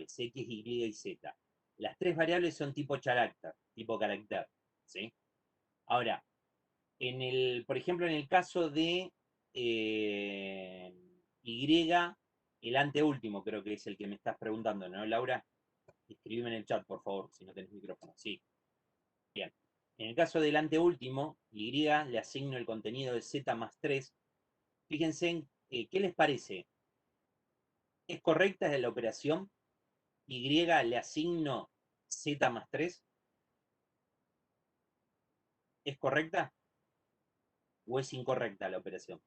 variables, X, Y y Z. Las tres variables son tipo carácter, ¿sí? Ahora, por ejemplo, en el caso de Y, el anteúltimo creo que es el que me estás preguntando, ¿no, Laura? Escribime en el chat, por favor, si no tenés micrófono. Sí, bien. En el caso del anteúltimo, Y, le asigno el contenido de Z más 3. Fíjense en qué les parece. ¿Es correcta la operación? Y le asigno Z más 3. ¿Es correcta o es incorrecta la operación?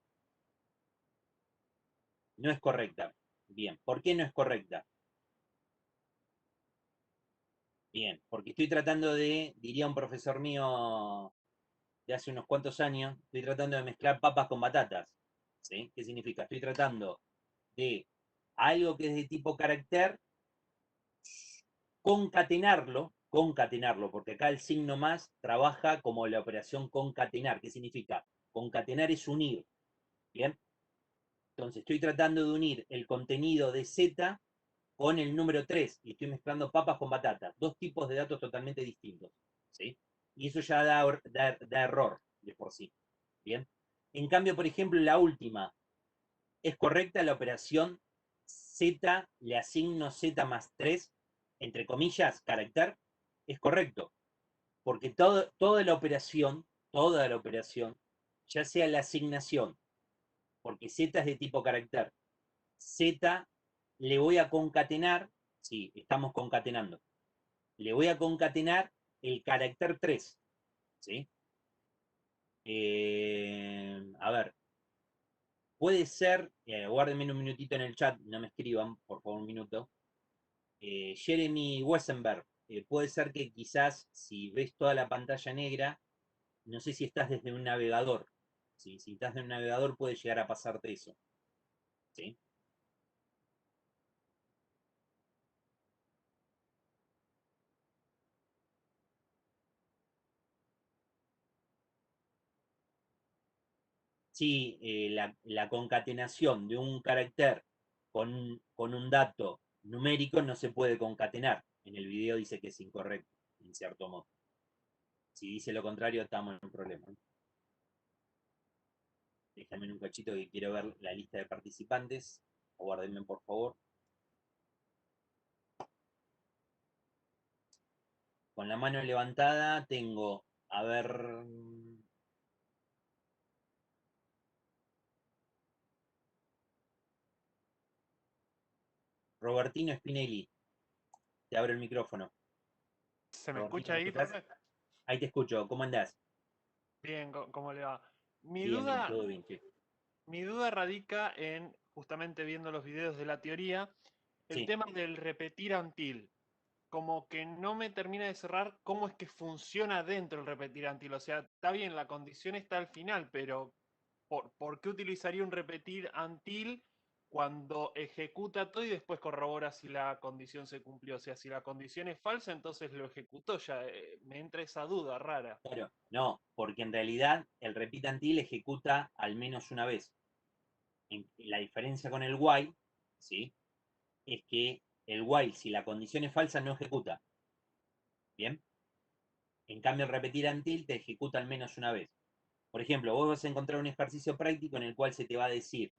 No es correcta. Bien, ¿por qué no es correcta? Bien, porque estoy tratando diría un profesor mío de hace unos cuantos años, estoy tratando de mezclar papas con batatas. ¿Sí? ¿Qué significa? Estoy tratando de algo que es de tipo carácter, concatenarlo, porque acá el signo más trabaja como la operación concatenar. ¿Qué significa? Concatenar es unir. Bien, entonces estoy tratando de unir el contenido de Z con el número 3 y estoy mezclando papas con batatas. Dos tipos de datos totalmente distintos. ¿Sí? Y eso ya da error de por sí. Bien. En cambio, por ejemplo, la última, ¿es correcta la operación Z, le asigno Z más 3, entre comillas, carácter? Es correcto, porque toda la operación, ya sea la asignación, porque Z es de tipo carácter, Z le voy a concatenar, sí, estamos concatenando, le voy a concatenar el carácter 3, ¿sí? A ver, puede ser, guárdenme un minutito en el chat, no me escriban, por favor, un minuto. Jeremy Wesenberg, puede ser que quizás si ves toda la pantalla negra, no sé si estás desde un navegador. ¿Sí? Si estás desde un navegador puede llegar a pasarte eso. ¿Sí? Sí, la concatenación de un carácter con un dato numérico no se puede concatenar. En el video dice que es incorrecto, en cierto modo. Si dice lo contrario, estamos en un problema. Déjame un cachito que quiero ver la lista de participantes. Aguárdenme, por favor. Con la mano levantada tengo, a ver, Robertino Spinelli. Te abro el micrófono. ¿Se me Robertino, escucha ¿me ahí, escuchás? profe? Ahí te escucho. ¿Cómo andás? Bien, ¿cómo le va? Mi Bien, bien, duda, todo bien, sí. mi duda radica en, justamente viendo los videos de la teoría, el Sí, tema del repetir until. Como que no me termina de cerrar cómo es que funciona dentro el repetir until. O sea, está bien, la condición está al final, pero ¿por qué utilizaría un repetir until cuando ejecuta todo y después corrobora si la condición se cumplió? O sea, si la condición es falsa, entonces lo ejecutó ya. Me entra esa duda rara. claro. No, porque en realidad el repeat until ejecuta al menos una vez. La diferencia con el while, ¿sí? Es que el while, si la condición es falsa, no ejecuta. ¿Bien? En cambio, el repetir until te ejecuta al menos una vez. Por ejemplo, vos vas a encontrar un ejercicio práctico en el cual se te va a decir,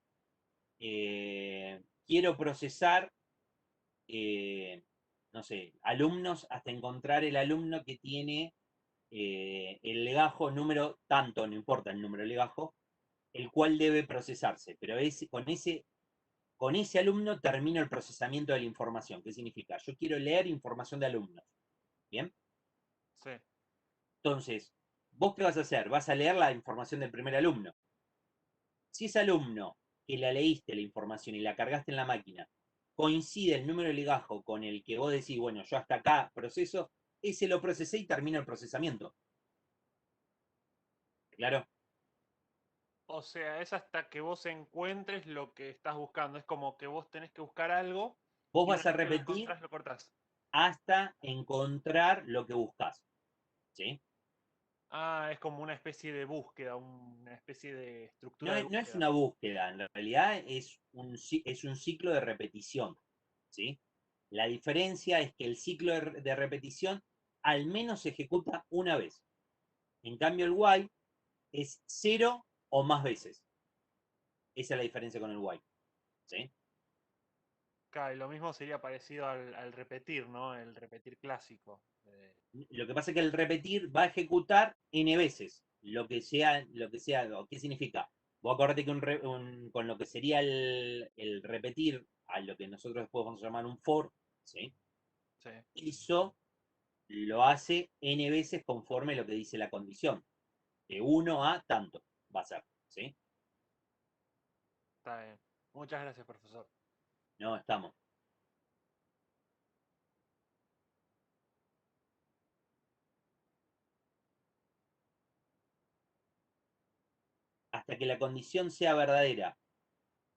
quiero procesar, eh, no sé, alumnos hasta encontrar el alumno que tiene el legajo número tanto, no importa el número de legajo, el cual debe procesarse. Pero con ese alumno termino el procesamiento de la información. ¿Qué significa? Yo quiero leer información de alumnos. ¿Bien? Sí. Entonces, ¿vos qué vas a hacer? Vas a leer la información del primer alumno. Si ese alumno que la leíste la información y la cargaste en la máquina, coincide el número de legajo con el que vos decís, bueno, yo hasta acá proceso, ese lo procesé y termino el procesamiento. ¿Claro? O sea, es hasta que vos encuentres lo que estás buscando. Es como que vos tenés que buscar algo Vos y vas una a vez que lo repetir encontrás, lo cortás. hasta encontrar lo que buscas. ¿Sí? Ah, es como una especie de búsqueda, una especie de No estructura de es, no es búsqueda. una búsqueda, en realidad es un ciclo de repetición. ¿Sí? La diferencia es que el ciclo de repetición al menos se ejecuta una vez. En cambio, el while es 0 o más veces. Esa es la diferencia con el while. ¿Sí? Claro, y lo mismo sería parecido al repetir, ¿no? El repetir clásico. Lo que pasa es que el repetir va a ejecutar n veces, lo que sea, ¿qué significa? Vos acordate que con lo que sería el repetir, a lo que nosotros después vamos a llamar un for, ¿sí? Sí, Eso lo hace n veces conforme lo que dice la condición. De 1 a tanto va a ser, ¿sí? está bien. Muchas gracias, profesor. No, estamos. Hasta que la condición sea verdadera.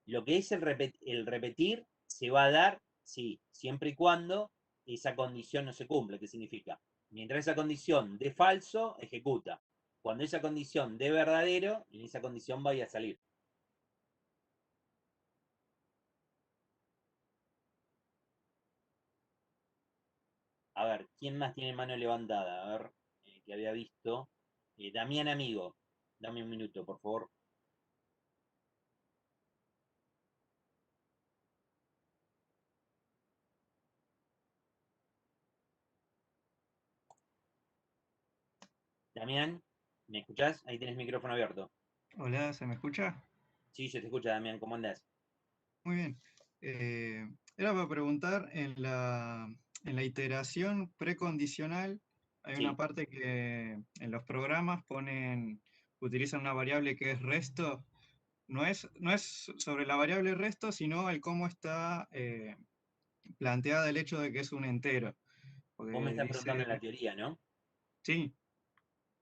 Lo que es el repetir se va a dar, sí, siempre y cuando esa condición no se cumple. ¿Qué significa? Mientras esa condición de falso, ejecuta. Cuando esa condición de verdadero, en esa condición vaya a salir. A ver, ¿quién más tiene mano levantada? A ver, que había visto. Damián Amigo, dame un minuto, por favor. Damián, ¿me escuchás? Ahí tenés micrófono abierto. Hola, ¿se me escucha? Sí, se te escucha, Damián, ¿cómo andás? Muy bien. Era para preguntar, en la iteración precondicional hay una Sí, parte que en los programas utilizan una variable que es resto. No es sobre la variable resto, sino el cómo está planteada el hecho de que es un entero. vos me Porque estás preguntando dice, en la teoría, ¿no? sí,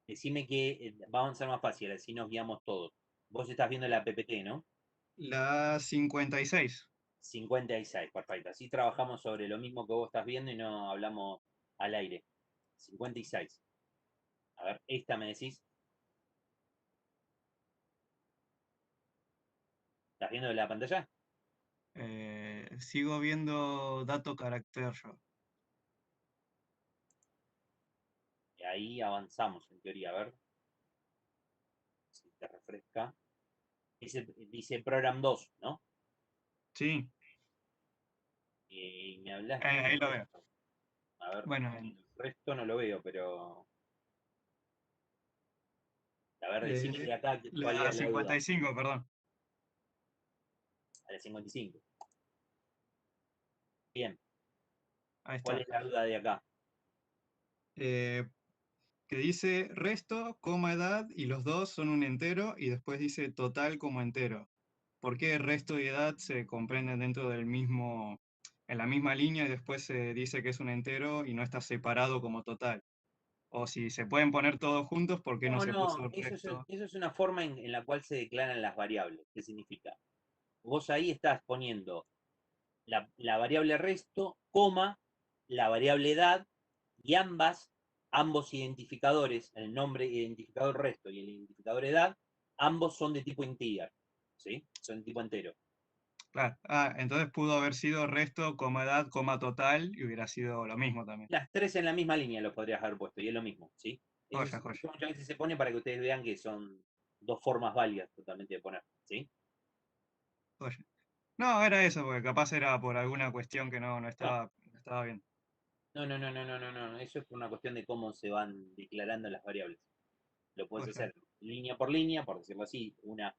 Decime que vamos a ser más fácil, así nos guiamos todos. Vos estás viendo la PPT, ¿no? la 56. 56, perfecto. Así trabajamos sobre lo mismo que vos estás viendo y no hablamos al aire. 56. A ver, esta me decís. ¿Estás viendo la pantalla? Sigo viendo dato carácter yo. Y ahí avanzamos, en teoría. A ver si te refresca. Dice Program 2, ¿no? Sí, Y me hablas de ahí un lo veo. resto. A ver, Bueno, el resto no lo veo, pero. A ver, decime Eh, de acá cuál la es la duda. 55, perdón. A la 55. Bien, Ahí ¿cuál está. es la duda de acá? Eh, que dice resto, coma edad, y los dos son un entero, y después dice total como entero. ¿Por qué resto y edad se comprenden dentro en la misma línea, y después se dice que es un entero y no está separado como total? O si se pueden poner todos juntos, ¿por qué no No, se no, puso eso es, resto? eso es una forma en la cual se declaran las variables. ¿Qué significa? Vos ahí estás poniendo la variable resto, coma, la variable edad, y ambos identificadores, el nombre identificador resto y el identificador edad, ambos son de tipo integer, ¿sí? Son de tipo entero. Claro. Ah, entonces pudo haber sido resto, coma edad, coma total, y hubiera sido lo mismo también. Las tres en la misma línea lo podrías haber puesto, y es lo mismo, ¿sí? Joya, Eso joya. muchas veces se pone para que ustedes vean que son dos formas válidas totalmente de poner, ¿sí? Joya. No, era eso, porque capaz era por alguna cuestión que no No, estaba bien. no, no, no, no, no, no, no. Eso es por una cuestión de cómo se van declarando las variables. Lo puedes Joya. hacer línea por línea, por decirlo así, una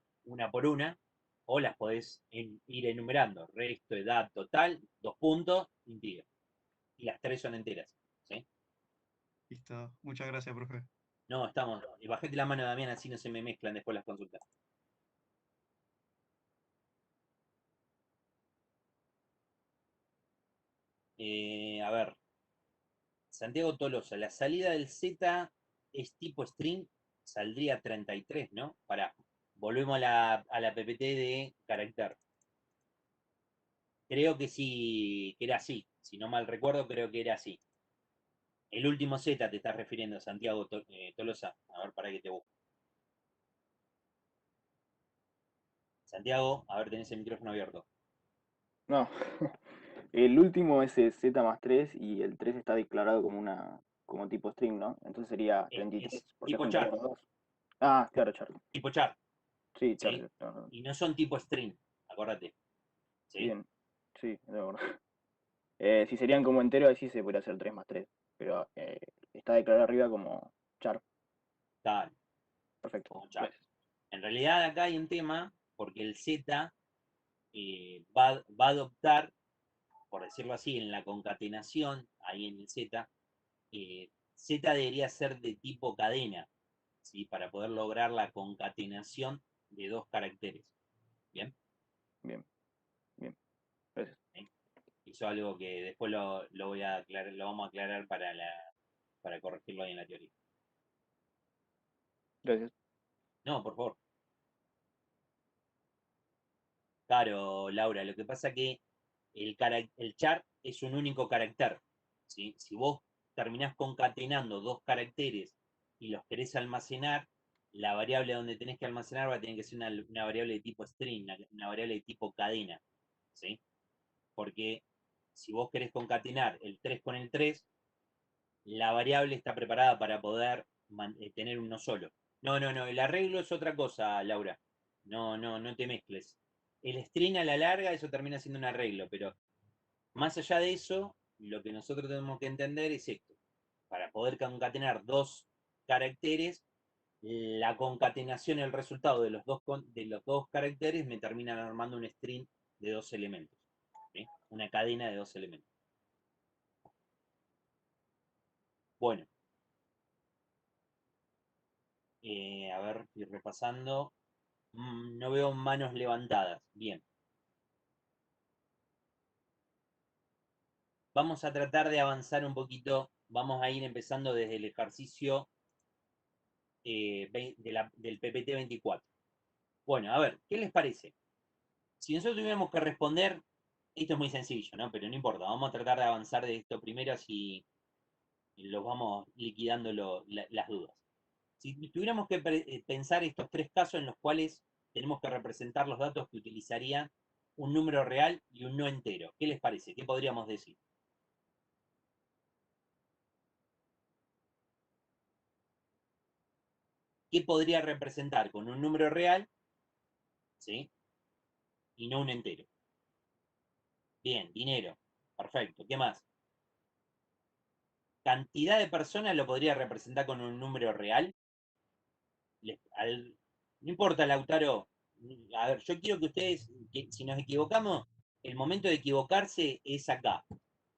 por una, o las podés ir enumerando. Resto, edad, total, dos puntos, integer. Y las tres son enteras. ¿Sí? Listo. Muchas gracias, profe. No, estamos. Bajate la mano, Damián, así no se me mezclan después las consultas. A ver, Santiago Tolosa, la salida del Z es tipo string, saldría 33, ¿no? Volvemos a la PPT de carácter. Creo que sí, que era así. Si no mal recuerdo, creo que era así. El último Z te estás refiriendo, Santiago Tolosa. A ver, para que te busco. Santiago, a ver, tenés el micrófono abierto. No, El último es el Z más 3 y el 3 está declarado como tipo string, ¿no? Entonces sería Es 33, porque tipo juntaría char, los dos. Ah, claro, char. tipo char, Sí, char. ¿sí? No. Y no son tipo string, acordate, ¿sí? Bien, sí, de acuerdo. Si serían como entero, ahí sí se podría hacer 3 más 3. Pero está declarado arriba como char. Tal, Perfecto. como char. Gracias. En realidad acá hay un tema, porque el Z va a adoptar, por decirlo así, en la concatenación, ahí en el Z, Z debería ser de tipo cadena, ¿sí? Para poder lograr la concatenación de dos caracteres. ¿Bien? Bien, bien. Gracias. ¿Sí? Eso es algo que después lo voy a aclarar, lo vamos a aclarar para corregirlo ahí en la teoría. Gracias. No, por favor. Claro, Laura, lo que pasa que el char es un único carácter, ¿sí? Si vos terminás concatenando dos caracteres y los querés almacenar, la variable donde tenés que almacenar va a tener que ser una variable de tipo string, una variable de tipo cadena, ¿sí? Porque si vos querés concatenar el 3 con el 3, la variable está preparada para poder tener uno solo. No, el arreglo es otra cosa, Laura. No te mezcles. El string a la larga, eso termina siendo un arreglo, pero más allá de eso, lo que nosotros tenemos que entender es esto. Para poder concatenar dos caracteres, la concatenación, el resultado de los dos caracteres me terminan armando un string de dos elementos. ¿Sí? Una cadena de dos elementos. Bueno, a ver, estoy repasando. No veo manos levantadas. Bien. Vamos a tratar de avanzar un poquito. Vamos a ir empezando desde el ejercicio del PPT 24. Bueno, a ver, ¿qué les parece? Si nosotros tuviéramos que responder, esto es muy sencillo, ¿no? Pero no importa, vamos a tratar de avanzar de esto primero, así los vamos liquidando las dudas. Si tuviéramos que pensar estos tres casos en los cuales tenemos que representar los datos que utilizaría un número real y un no entero, ¿qué les parece? ¿Qué podríamos decir? ¿Qué podría representar con un número real, ¿sí? Y no un entero? Bien, dinero. Perfecto. ¿Qué más? Cantidad de personas lo podría representar con un número real. No importa, Lautaro. A ver, yo quiero que ustedes, si nos equivocamos, el momento de equivocarse es acá.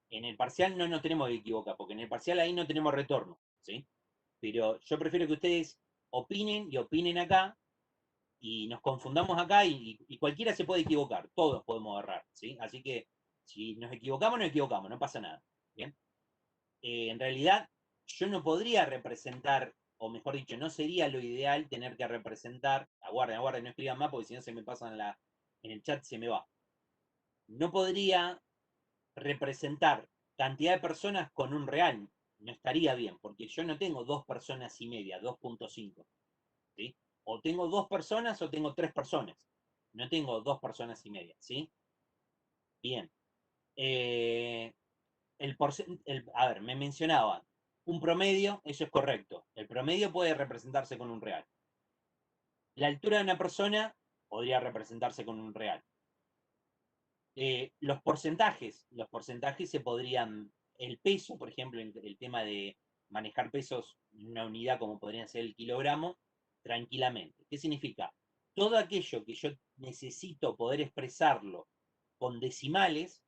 En el parcial no nos tenemos que equivocar, porque en el parcial ahí no tenemos retorno, ¿sí? Pero yo prefiero que ustedes opinen y opinen acá y nos confundamos acá y cualquiera se puede equivocar, todos podemos errar, ¿sí? Así que si nos equivocamos, no pasa nada, ¿bien? En realidad yo no podría representar, o mejor dicho, no sería lo ideal tener que representar, aguarden, no escriban más porque si no se me pasa en el chat, se me va. No podría representar cantidad de personas con un real, no estaría bien, porque yo no tengo 2 personas y media, 2.5, ¿sí? O tengo 2 personas o tengo 3 personas, no tengo 2 personas y media, ¿sí? Bien. Eh, a ver, me mencionaba un promedio, eso es correcto. El promedio puede representarse con un real. La altura de una persona podría representarse con un real. Los porcentajes se podrían, el peso, por ejemplo, el tema de manejar pesos en una unidad como podría ser el kilogramo, tranquilamente. ¿Qué significa? Todo aquello que yo necesito poder expresarlo con decimales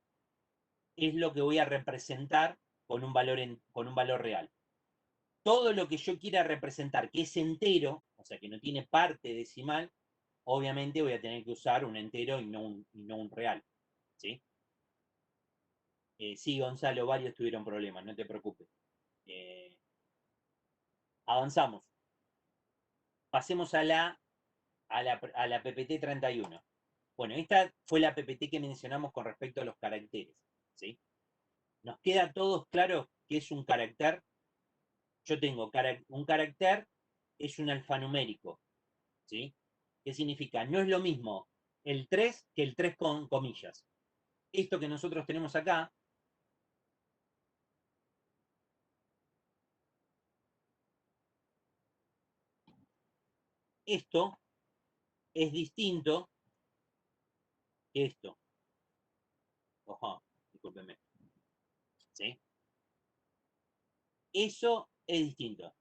es lo que voy a representar con un valor real. Todo lo que yo quiera representar que es entero, o sea, que no tiene parte decimal, obviamente voy a tener que usar un entero y no un real. ¿Sí? Sí, Gonzalo, varios tuvieron problemas, no te preocupes. Eh, avanzamos. Pasemos a la PPT 31. Bueno, esta fue la PPT que mencionamos con respecto a los caracteres. ¿Sí? ¿Nos queda a todos claro qué es un carácter? Yo tengo un carácter, es un alfanumérico. ¿Sí? ¿Qué significa? No es lo mismo el 3 que el 3 con comillas. esto que nosotros tenemos acá, esto es distinto que esto. Ojo, discúlpenme. ¿Sí? Eso es distinto.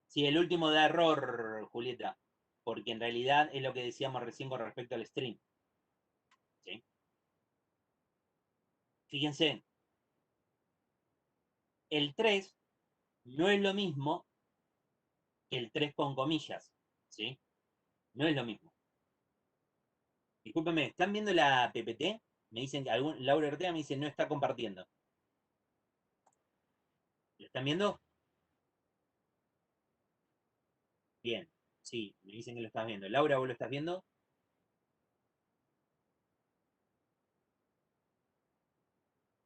Sí, el último da error, Julieta, porque en realidad es lo que decíamos recién con respecto al stream. ¿Sí? Fíjense, el 3 no es lo mismo que el 3 con comillas. ¿Sí? No es lo mismo. Discúlpenme, ¿están viendo la PPT? Me dicen que Laura Ortega me dice no está compartiendo. ¿Lo están viendo? Bien, sí, me dicen que lo estás viendo. Laura, ¿vos lo estás viendo?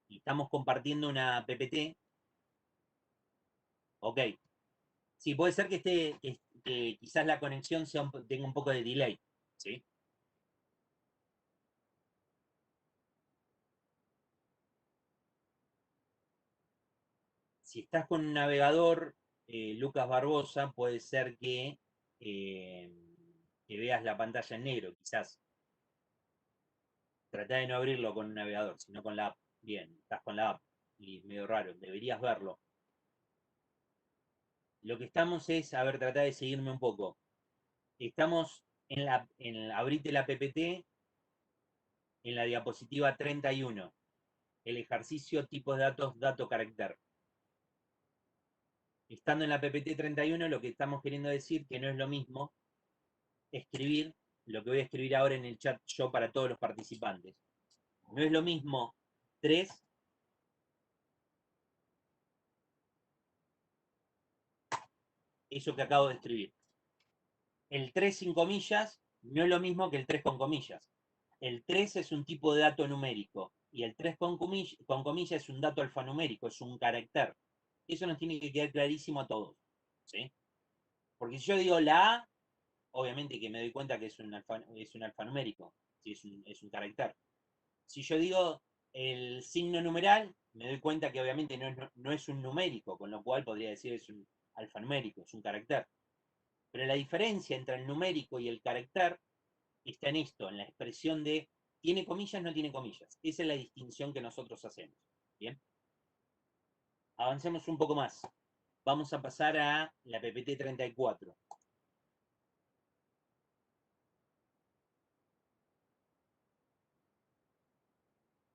Y estamos compartiendo una PPT. Ok. Sí, puede ser que que quizás la conexión tenga un poco de delay. ¿Sí? Si estás con un navegador, Lucas Barbosa, puede ser eh, que veas la pantalla en negro, quizás. Trata de no abrirlo con un navegador, sino con la app. Bien, estás con la app. Y medio raro, deberías verlo. Lo que estamos es, a ver, trata de seguirme un poco. Estamos abrite la PPT en la diapositiva 31. El ejercicio tipos de datos, dato carácter. Estando en la PPT 31, lo que estamos queriendo decir que no es lo mismo escribir lo que voy a escribir ahora en el chat yo para todos los participantes. No es lo mismo 3, eso que acabo de escribir. El 3 sin comillas no es lo mismo que el 3 con comillas. El 3 es un tipo de dato numérico y el 3 con comillas es un dato alfanumérico, es un carácter. Eso nos tiene que quedar clarísimo a todos. ¿Sí? Porque si yo digo la A, obviamente que me doy cuenta que es un alfanumérico, ¿sí? Es un carácter. Si yo digo el signo numeral, me doy cuenta que obviamente no es un numérico, con lo cual podría decir es un alfanumérico, es un carácter. Pero la diferencia entre el numérico y el carácter está en esto, en la expresión de tiene comillas, no tiene comillas. Esa es la distinción que nosotros hacemos. Bien, avancemos un poco más. Vamos a pasar a la PPT 34.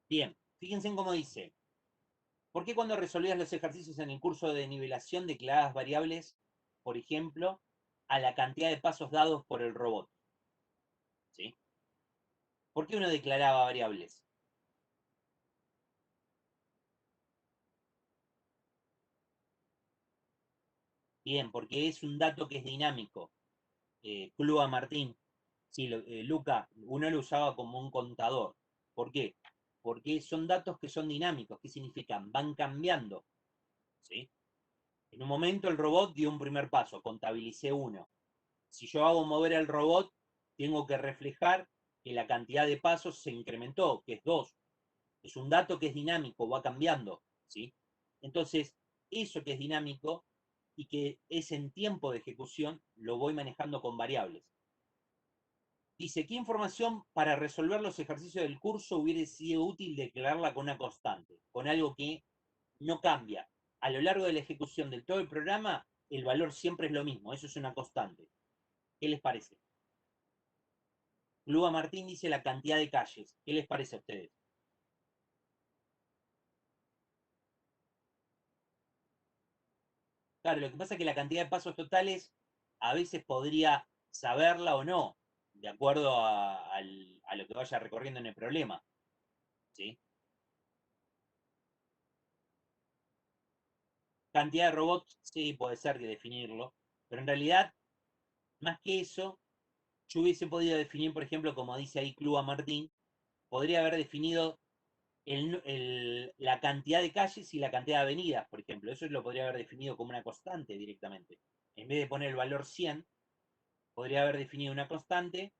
Bien, fíjense en cómo dice. ¿Por qué cuando resolvías los ejercicios en el curso de nivelación declarabas variables, por ejemplo, a la cantidad de pasos dados por el robot? ¿Sí? ¿Por qué uno declaraba variables? Bien, porque es un dato que es dinámico. Clua Martín, sí, Luca, uno lo usaba como un contador. ¿Por qué? Porque son datos que son dinámicos. ¿Qué significan? Van cambiando. ¿Sí? En un momento el robot dio un primer paso, contabilicé uno. Si yo hago mover el robot, tengo que reflejar que la cantidad de pasos se incrementó, que es 2. Es un dato que es dinámico, va cambiando. ¿Sí? Entonces, eso que es dinámico y que es en tiempo de ejecución, lo voy manejando con variables. Dice, ¿qué información para resolver los ejercicios del curso hubiera sido útil declararla con una constante? Con algo que no cambia. A lo largo de la ejecución de todo el programa, el valor siempre es lo mismo. Eso es una constante. ¿Qué les parece? Luba Martín dice la cantidad de calles. ¿Qué les parece a ustedes? Claro, lo que pasa es que la cantidad de pasos totales a veces podría saberla o no, de acuerdo a lo que vaya recorriendo en el problema. ¿Sí? Cantidad de robots, sí, puede ser que definirlo, pero en realidad, más que eso, yo hubiese podido definir, por ejemplo, como dice ahí Clua Martín, podría haber definido la cantidad de calles y la cantidad de avenidas, por ejemplo. Eso lo podría haber definido como una constante directamente. En vez de poner el valor 100, podría haber definido una constante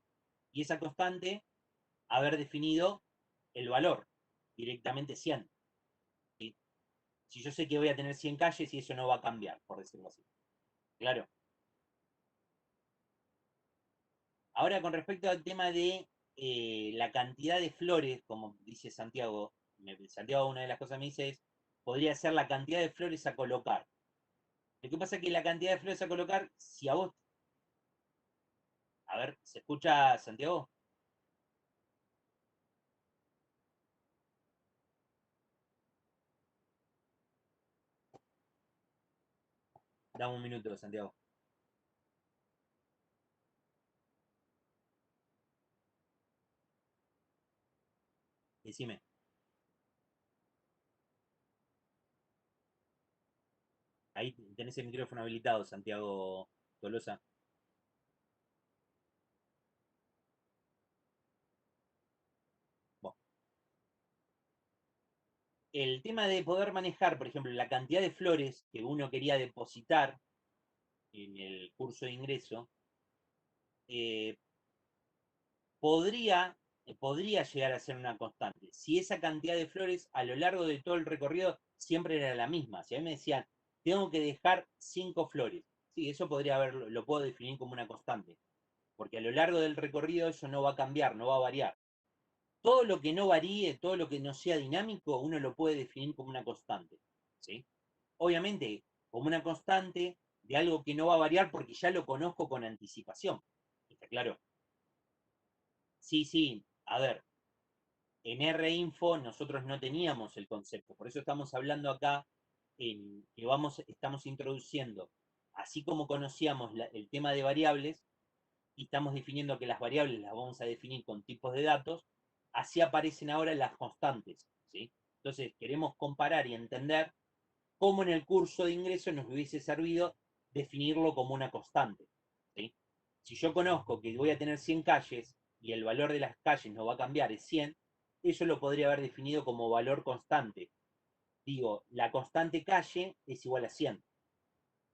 y esa constante haber definido el valor, directamente 100. ¿Sí? Si yo sé que voy a tener 100 calles y eso no va a cambiar, por decirlo así. Claro. Ahora, con respecto al tema de la cantidad de flores, como dice Santiago, Santiago una de las cosas me dice es, podría ser la cantidad de flores a colocar. Lo que pasa es que la cantidad de flores a colocar, si a vos... A ver, ¿se escucha Santiago? Dame un minuto, Santiago. Decime. Ahí tenés el micrófono habilitado, Santiago Tolosa. Bueno, el tema de poder manejar, por ejemplo, la cantidad de flores que uno quería depositar en el curso de ingreso, eh, podría, podría llegar a ser una constante. Si esa cantidad de flores a lo largo de todo el recorrido siempre era la misma. Si a mí me decían, tengo que dejar 5 flores. Sí, eso podría haberlo, lo puedo definir como una constante. Porque a lo largo del recorrido eso no va a cambiar, no va a variar. Todo lo que no varíe, todo lo que no sea dinámico, uno lo puede definir como una constante. ¿Sí? Obviamente, como una constante de algo que no va a variar porque ya lo conozco con anticipación. ¿Está claro? Sí, sí, a ver, en R-Info nosotros no teníamos el concepto, por eso estamos hablando acá en que estamos introduciendo, así como conocíamos el tema de variables, y estamos definiendo que las variables las vamos a definir con tipos de datos, así aparecen ahora las constantes, ¿sí? Entonces queremos comparar y entender cómo en el curso de ingreso nos hubiese servido definirlo como una constante, ¿sí? Si yo conozco que voy a tener 100 calles y el valor de las calles no va a cambiar, es 100, eso lo podría haber definido como valor constante. Digo, la constante calle es igual a 100.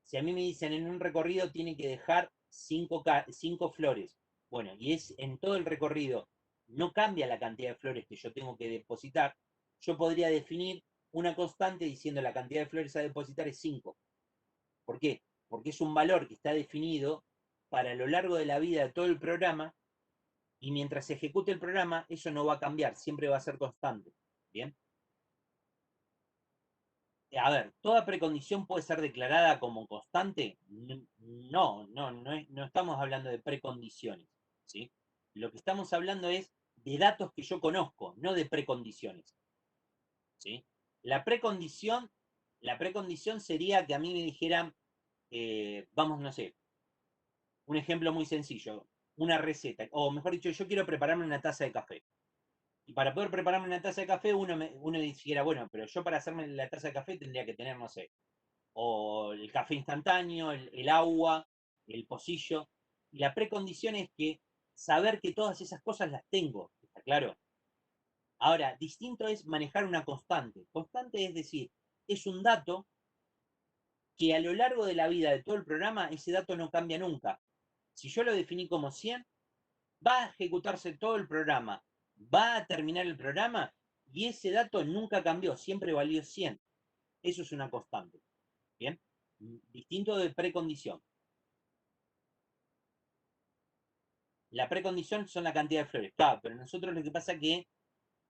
Si a mí me dicen en un recorrido tiene que dejar 5 flores, bueno, y es en todo el recorrido, no cambia la cantidad de flores que yo tengo que depositar, yo podría definir una constante diciendo la cantidad de flores a depositar es 5. ¿Por qué? Porque es un valor que está definido para lo largo de la vida de todo el programa y mientras se ejecute el programa, eso no va a cambiar, siempre va a ser constante. ¿Bien? A ver, ¿toda precondición puede ser declarada como constante? No estamos hablando de precondiciones, ¿sí? Lo que estamos hablando es de datos que yo conozco, no de precondiciones, ¿sí? La precondición, la precondición sería que a mí me dijeran, vamos, no sé, un ejemplo muy sencillo, una receta, o mejor dicho, yo quiero prepararme una taza de café. Y para poder prepararme una taza de café, uno dijera, bueno, pero yo para hacerme la taza de café tendría que tener, no sé, o el café instantáneo, el agua, el pocillo. Y la precondición es que saber que todas esas cosas las tengo, ¿está claro? Ahora, distinto es manejar una constante. Constante es decir, es un dato que a lo largo de la vida de todo el programa, ese dato no cambia nunca. Si yo lo definí como 100, va a ejecutarse todo el programa, va a terminar el programa y ese dato nunca cambió, siempre valió 100. Eso es una constante. ¿Bien? Distinto de precondición. La precondición son la cantidad de flores, claro, pero nosotros lo que pasa es que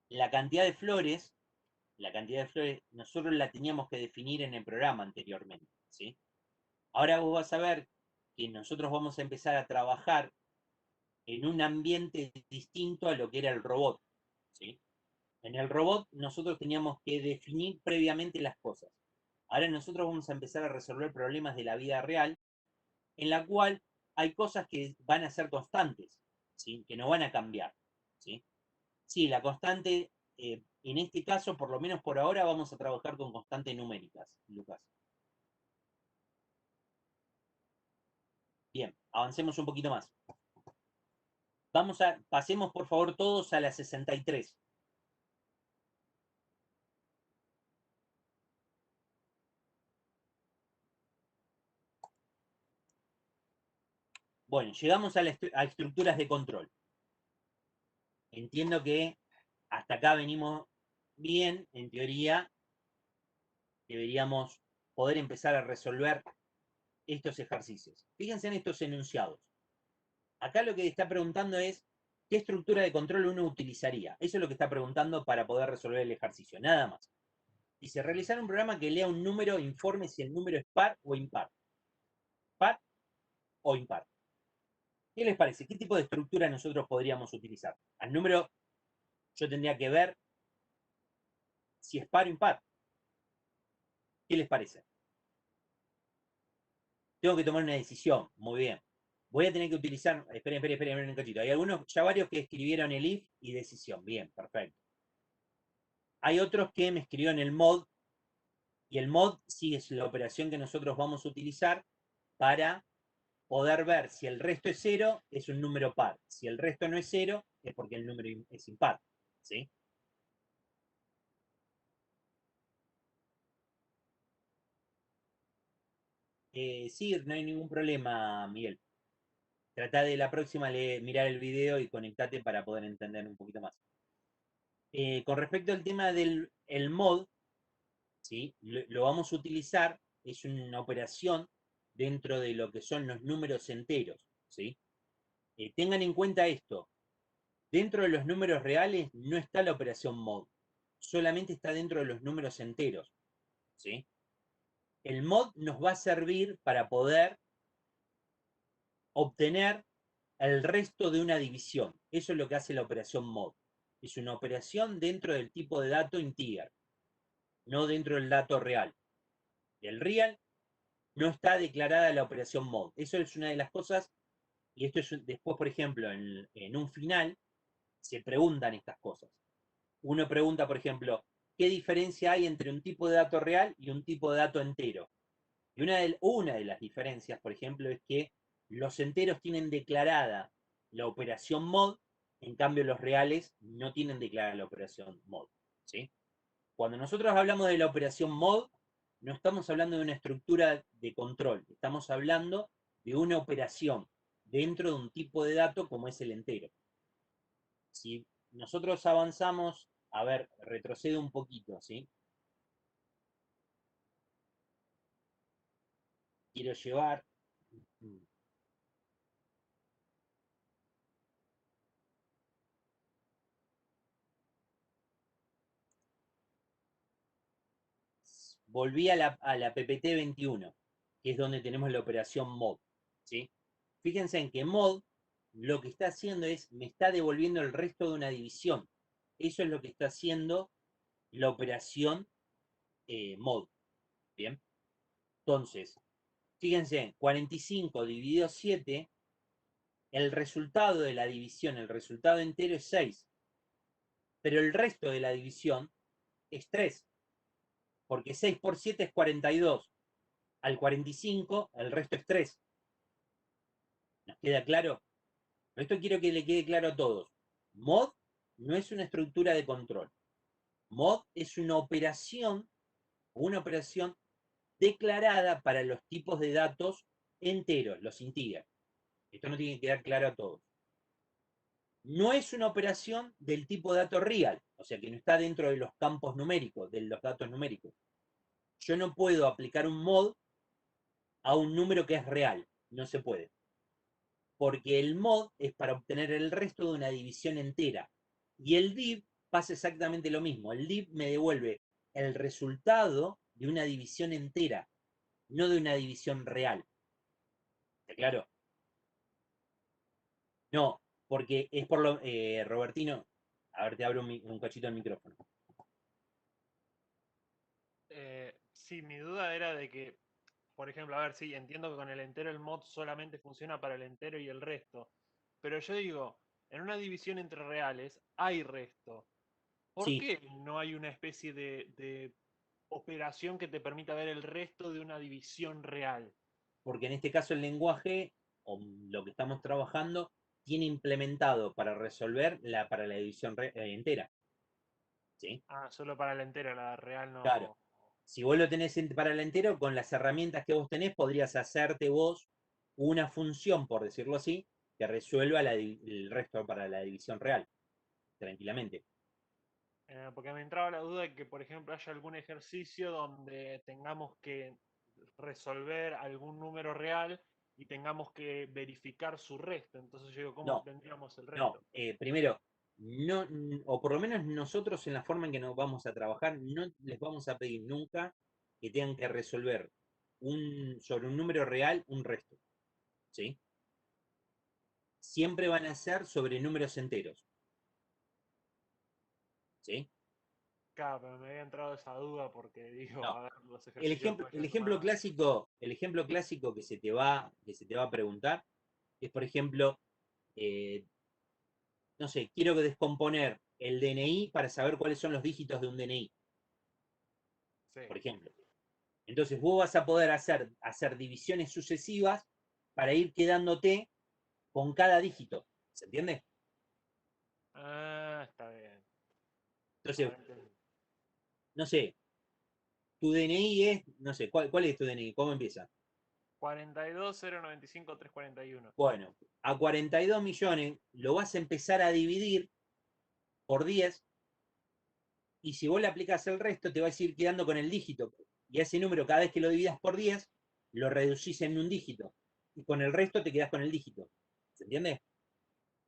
la cantidad de flores, nosotros la teníamos que definir en el programa anteriormente, ¿sí? Ahora vos vas a ver que nosotros vamos a empezar a trabajar en un ambiente distinto a lo que era el robot, ¿sí? En el robot nosotros teníamos que definir previamente las cosas. Ahora nosotros vamos a empezar a resolver problemas de la vida real, en la cual hay cosas que van a ser constantes, ¿sí? Que no van a cambiar, ¿sí? Sí, la constante, en este caso, por lo menos por ahora, vamos a trabajar con constantes numéricas, Lucas. Bien, avancemos un poquito más. Pasemos por favor todos a la 63. Bueno, llegamos a estructuras de control. Entiendo que Hasta acá venimos bien, en teoría deberíamos poder empezar a resolver estos ejercicios. Fíjense en estos enunciados. Acá lo que está preguntando es, ¿qué estructura de control uno utilizaría? Eso es lo que está preguntando para poder resolver el ejercicio, nada más. Dice, realizar un programa que lea un número e informe si el número es par o impar. Par o impar. ¿Qué les parece? ¿Qué tipo de estructura nosotros podríamos utilizar? Al número yo tendría que ver si es par o impar. ¿Qué les parece? Tengo que tomar una decisión. Muy bien. Voy a tener que utilizar... Esperen un cachito. Hay algunos, ya varios que escribieron el if y decisión. Bien, perfecto. Hay otros que me escribieron el mod. Y el mod sí es la operación que nosotros vamos a utilizar para poder ver si el resto es cero, es un número par. Si el resto no es cero, es porque el número es impar. ¿Sí? Sí, no hay ningún problema, Miguel. Trata de la próxima mirar el video y conectate para poder entender un poquito más. Con respecto al tema del mod, ¿sí? Lo vamos a utilizar, es una operación dentro de lo que son los números enteros. ¿Sí? Tengan en cuenta esto, dentro de los números reales no está la operación mod, solamente está dentro de los números enteros. ¿Sí? El mod nos va a servir para poder obtener el resto de una división. Eso es lo que hace la operación mod. Es una operación dentro del tipo de dato integer, no dentro del dato real. El real no está declarada la operación mod. Eso es una de las cosas, y esto es después, por ejemplo, en un final, se preguntan estas cosas. Uno pregunta, por ejemplo, ¿qué diferencia hay entre un tipo de dato real y un tipo de dato entero? Y una de las diferencias, por ejemplo, es que los enteros tienen declarada la operación mod, en cambio los reales no tienen declarada la operación mod. ¿Sí? Cuando nosotros hablamos de la operación mod, no estamos hablando de una estructura de control, estamos hablando de una operación dentro de un tipo de dato como es el entero. Si nosotros avanzamos, a ver, retrocedo un poquito, ¿sí? Quiero llevar... Volví a la PPT 21, que es donde tenemos la operación mod. ¿Sí? Fíjense en que mod lo que está haciendo es, me está devolviendo el resto de una división. Eso es lo que está haciendo la operación mod. Bien. Entonces, fíjense, 45 dividido 7, el resultado de la división, el resultado entero es 6. Pero el resto de la división es 3. Porque 6 por 7 es 42. Al 45, el resto es 3. ¿Nos queda claro? Esto quiero que le quede claro a todos. Mod no es una estructura de control. Mod es una operación declarada para los tipos de datos enteros, los integers. Esto no tiene que quedar claro a todos. No es una operación del tipo dato real, o sea que no está dentro de los campos numéricos, de los datos numéricos. Yo no puedo aplicar un mod a un número que es real, no se puede. Porque el mod es para obtener el resto de una división entera. Y el div pasa exactamente lo mismo. El div me devuelve el resultado de una división entera, no de una división real. ¿Está claro? No, porque es por lo... Robertino, a ver, te abro un cachito el micrófono. Sí, mi duda era de que, por ejemplo, a ver, sí, entiendo que con el entero el mod solamente funciona para el entero y el resto. Pero yo digo, en una división entre reales hay resto. ¿Por Sí, qué no hay una especie de operación que te permita ver el resto de una división real? porque en este caso el lenguaje, o lo que estamos trabajando, tiene implementado para resolver para la división entera. ¿Sí? Ah, solo para el entero, la real Claro. no. Si vos lo tenés para el entero, con las herramientas que vos tenés, podrías hacerte vos una función, por decirlo así, que resuelva el resto para la división real, tranquilamente. Porque me entraba la duda de que, por ejemplo, haya algún ejercicio donde tengamos que resolver algún número real y tengamos que verificar su resto. Entonces yo digo, ¿cómo No, obtendríamos el no. resto? Primero, no, o por lo menos nosotros en la forma en que nos vamos a trabajar, no les vamos a pedir nunca que tengan que resolver sobre un número real un resto, ¿sí? Siempre van a ser sobre números enteros, ¿sí? Claro, pero me había entrado esa duda porque digo, No. a ver, los El ejercicios ejemplo, pueden el llegar a ejemplo tomar. clásico, el ejemplo clásico que se te va a preguntar es, por ejemplo, eh, no sé, quiero descomponer el DNI para saber cuáles son los dígitos de un DNI, Sí. por ejemplo. Entonces vos vas a poder hacer divisiones sucesivas para ir quedándote con cada dígito. ¿Se entiende? Ah, está bien. Entonces, Ahora entendí. no sé, tu DNI es, no sé, ¿cuál es tu DNI? ¿Cómo empieza? 42.095.341. Bueno, a 42 millones lo vas a empezar a dividir por 10 y si vos le aplicas el resto te vas a ir quedando con el dígito. Y ese número, cada vez que lo dividas por 10, lo reducís en un dígito. Y con el resto te quedás con el dígito. ¿Se entiende?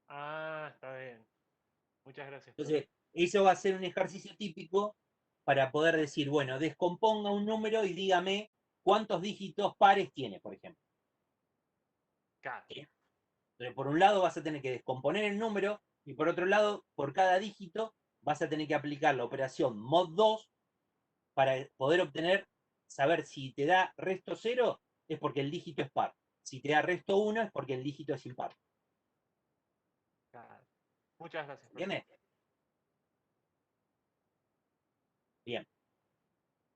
Ah, está bien. Muchas gracias, profe. Entonces, eso va a ser un ejercicio típico para poder decir, bueno, descomponga un número y dígame cuántos dígitos pares tiene, por ejemplo. Claro. ¿Sí? Entonces, por un lado vas a tener que descomponer el número y por otro lado, por cada dígito, vas a tener que aplicar la operación mod 2 para poder obtener, saber si te da resto 0 es porque el dígito es par. Si te da resto 1 es porque el dígito es impar. Claro. Muchas gracias, profe. ¿Entiendes? Bien.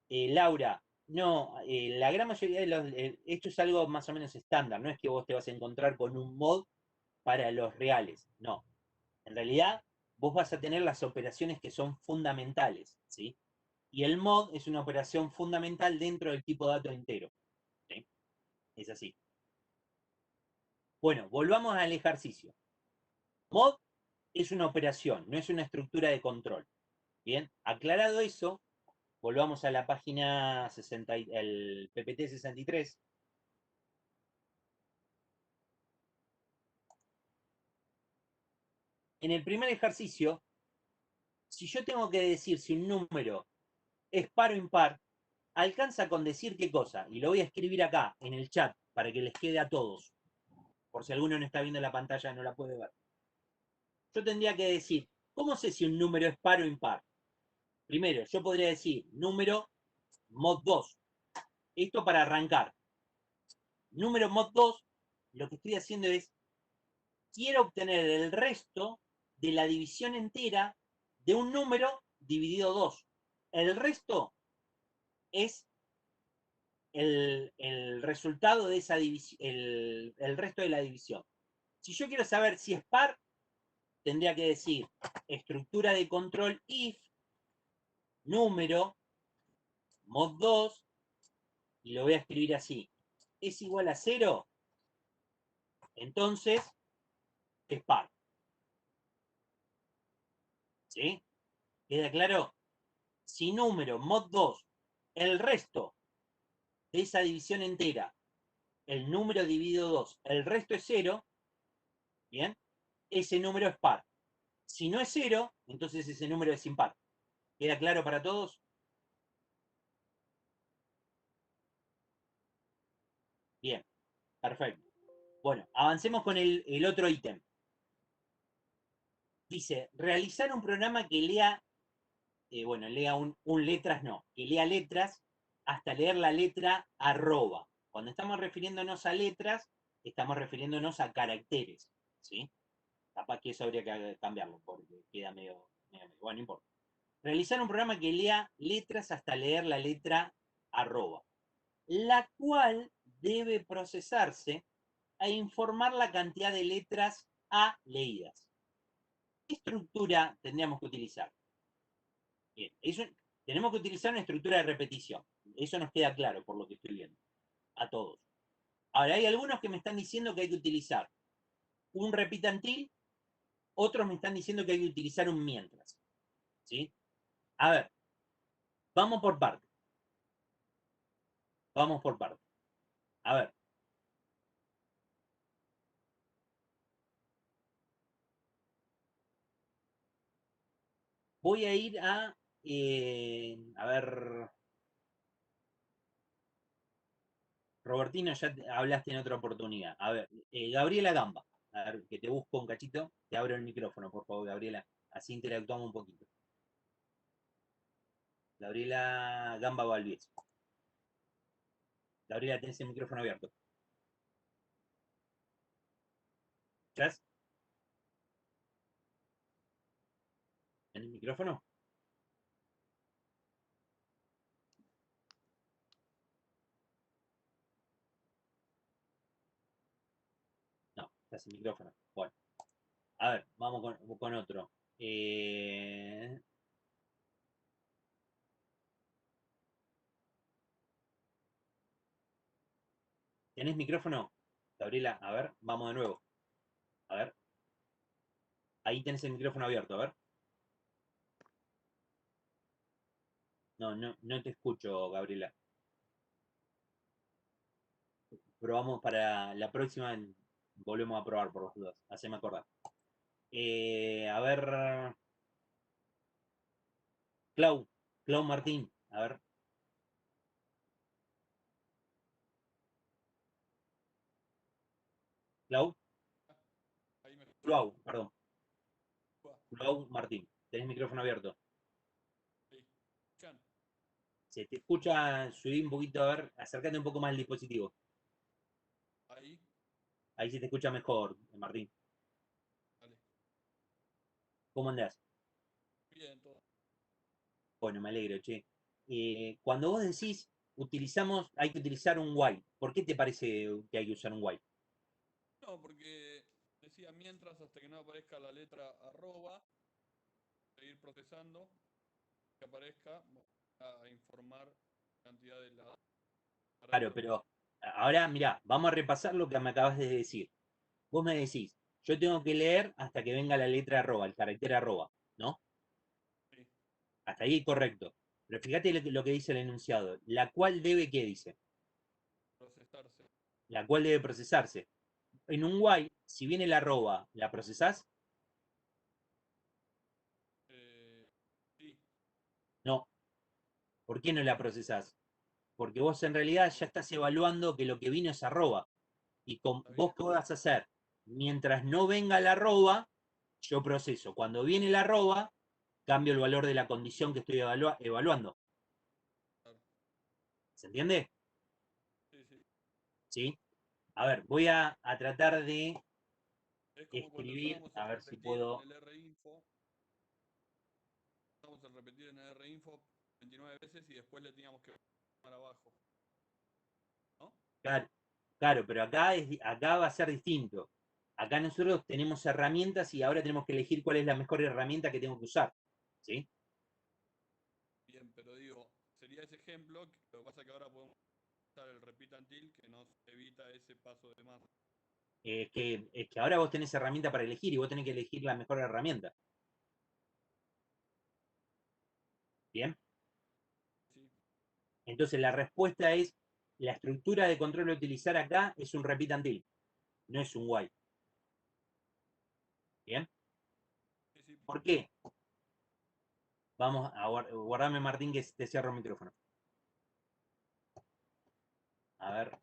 Laura, no, la gran mayoría de esto es algo más o menos estándar, no es que vos te vas a encontrar con un mod para los reales, no. En realidad, vos vas a tener las operaciones que son fundamentales, ¿sí? Y el mod es una operación fundamental dentro del tipo de dato entero, ¿sí? Es así. Bueno, volvamos al ejercicio. Mod es una operación, no es una estructura de control. Bien, aclarado eso, volvamos a la página 60, el PPT 63. En el primer ejercicio, si yo tengo que decir si un número es par o impar, alcanza con decir qué cosa. Y lo voy a escribir acá, en el chat, para que les quede a todos. Por si alguno no está viendo la pantalla, no la puede ver. Yo tendría que decir, ¿cómo sé si un número es par o impar? Primero, yo podría decir número mod 2. Esto para arrancar. Número mod 2, lo que estoy haciendo es, quiero obtener el resto de la división entera de un número dividido 2. El resto es el resultado de esa división, el resto de la división. Si yo quiero saber si es par, tendría que decir estructura de control if, número, mod 2, y lo voy a escribir así. Es igual a 0, entonces es par. ¿Sí? ¿Queda claro? Si número, mod 2, el resto de esa división entera, el número dividido 2, el resto es 0, ¿bien? Ese número es par. Si no es 0, entonces ese número es impar. ¿Queda claro para todos? Bien, perfecto. Bueno, avancemos con el otro ítem. Dice, realizar un programa que lea, bueno, lea un letras no, que lea letras hasta leer la letra arroba. Cuando estamos refiriéndonos a letras, estamos refiriéndonos a caracteres, ¿sí? Capaz que eso habría que cambiarlo porque queda medio, bueno, no importa. Realizar un programa que lea letras hasta leer la letra arroba, la cual debe procesarse e informar la cantidad de letras A leídas. ¿Qué estructura tendríamos que utilizar? Bien, tenemos que utilizar una estructura de repetición. Eso nos queda claro por lo que estoy viendo. A todos. Ahora, hay algunos que me están diciendo que hay que utilizar un repitantil, otros me están diciendo que hay que utilizar un mientras. ¿Sí? A ver, vamos por partes. Vamos por partes. A ver. Voy a ir a ver, Robertino, ya hablaste en otra oportunidad. A ver, Gabriela Gamba. A ver, que te busco un cachito. Te abro el micrófono, por favor, Gabriela. Así interactuamos un poquito. Gabriela Gamba Valviez. Gabriela, tenés el micrófono abierto. ¿Estás? ¿En el micrófono? No, estás sin micrófono. Bueno, a ver, vamos con otro. ¿Tenés micrófono? Gabriela, a ver, vamos de nuevo. A ver. Ahí tenés el micrófono abierto, a ver. No, no, no te escucho, Gabriela. Probamos para la próxima, volvemos a probar por los dudas. Haceme acordar. A ver, Clau Martín, a ver. Clau, Ahí me Clau, perdón. escucha. Clau Martín, tenés micrófono abierto. Ahí. ¿Escuchan? Se te escucha, subí un poquito, a ver, acércate un poco más al dispositivo. Ahí. Ahí se te escucha mejor, Martín. Vale. ¿Cómo andás? Bien, todo. Bueno, me alegro, che. Cuando vos decís, hay que utilizar un while, ¿por qué te parece que hay que usar un while? No, porque decía mientras hasta que no aparezca la letra arroba, seguir procesando, que aparezca, a informar cantidad de la Claro, parámetros. pero ahora, mirá, vamos a repasar lo que me acabas de decir. Vos me decís, yo tengo que leer hasta que venga la letra arroba, el carácter arroba, ¿no? Sí. Hasta ahí correcto. Pero fíjate lo que dice el enunciado. La cual debe, ¿qué dice? Procesarse. La cual debe procesarse. En un while, si viene la arroba, ¿la procesás? Sí. No. ¿Por qué no la procesás? Porque vos en realidad ya estás evaluando que lo que vino es arroba. Y con Está vos, bien. ¿qué vas a hacer? Mientras no venga la arroba, yo proceso. Cuando viene la arroba, cambio el valor de la condición que estoy evaluando. Claro. ¿Se entiende? Sí, sí. ¿Sí? A ver, voy a tratar de Es como cuando escribir, usamos a el ver si repetir en puedo. el rinfo. Usamos el repetir en el rinfo 29 veces y después le teníamos que poner abajo. ¿No? Claro, claro, pero acá va a ser distinto. Acá nosotros tenemos herramientas y ahora tenemos que elegir cuál es la mejor herramienta que tengo que usar. ¿Sí? Bien, pero digo, sería ese ejemplo, lo que pasa es que ahora podemos usar el repeat until que nos evita ese paso de más. Es que ahora vos tenés herramienta para elegir y vos tenés que elegir la mejor herramienta. ¿Bien? Sí. Entonces la respuesta es, la estructura de control a utilizar acá es un repeat until, no es un while. ¿Bien? Sí, sí. ¿Por qué? Vamos a guardarme, Martín, que te cierro el micrófono. A ver.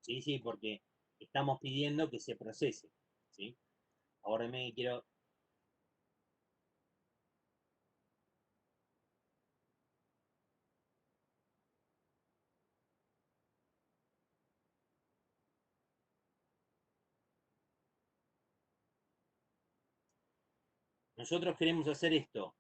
Sí, sí, porque estamos pidiendo que se procese. ¿Sí? Ahora me quiero. Nosotros queremos hacer esto.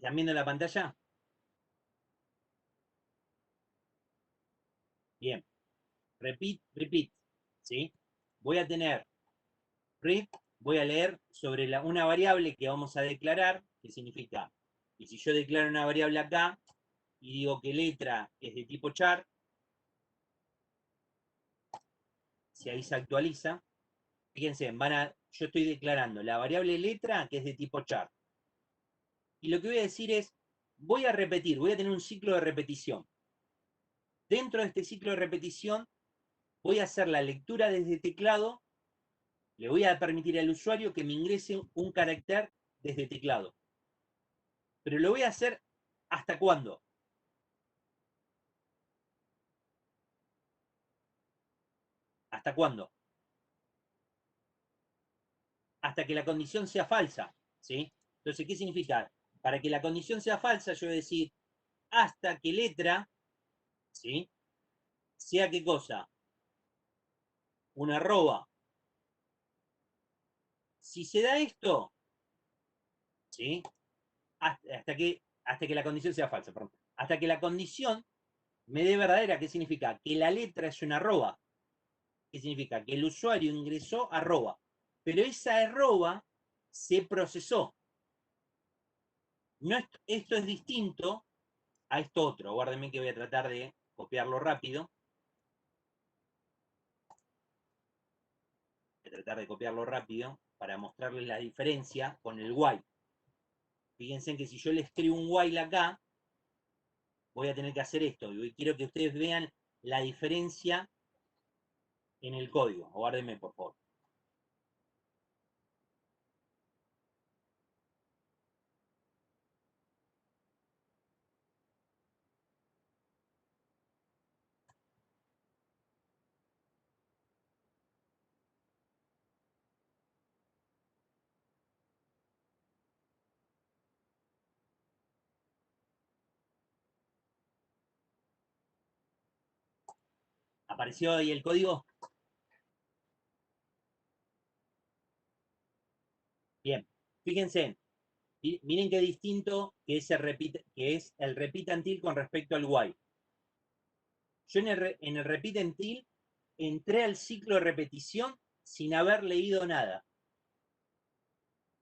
¿Están viendo la pantalla? Bien. Repeat, ¿sí? Voy a tener read, voy a leer sobre una variable que vamos a declarar, que significa, y si yo declaro una variable acá, y digo que letra es de tipo char, si ahí se actualiza, fíjense, yo estoy declarando la variable letra que es de tipo char. Y lo que voy a decir es, voy a repetir, voy a tener un ciclo de repetición. Dentro de este ciclo de repetición, voy a hacer la lectura desde teclado, le voy a permitir al usuario que me ingrese un carácter desde teclado. Pero lo voy a hacer ¿hasta cuándo? ¿Hasta cuándo? Hasta que la condición sea falsa, ¿sí? Entonces, ¿qué significa? Para que la condición sea falsa, yo voy a decir hasta que letra, ¿sí? Sea qué cosa, una arroba. Si se da esto, ¿sí? Hasta que la condición sea falsa, perdón. Hasta que la condición me dé verdadera, ¿qué significa? Que la letra es una arroba. ¿Qué significa? Que el usuario ingresó arroba. Pero esa arroba se procesó. No, esto es distinto a esto otro. Guárdenme que voy a tratar de copiarlo rápido. Voy a tratar de copiarlo rápido para mostrarles la diferencia con el while. Fíjense que si yo le escribo un while acá, voy a tener que hacer esto. Y quiero que ustedes vean la diferencia en el código. Guárdenme, por favor. ¿Apareció ahí el código? Bien. Fíjense. Miren qué distinto que es el repeat until con respecto al while. Yo en el repeat until entré al ciclo de repetición sin haber leído nada.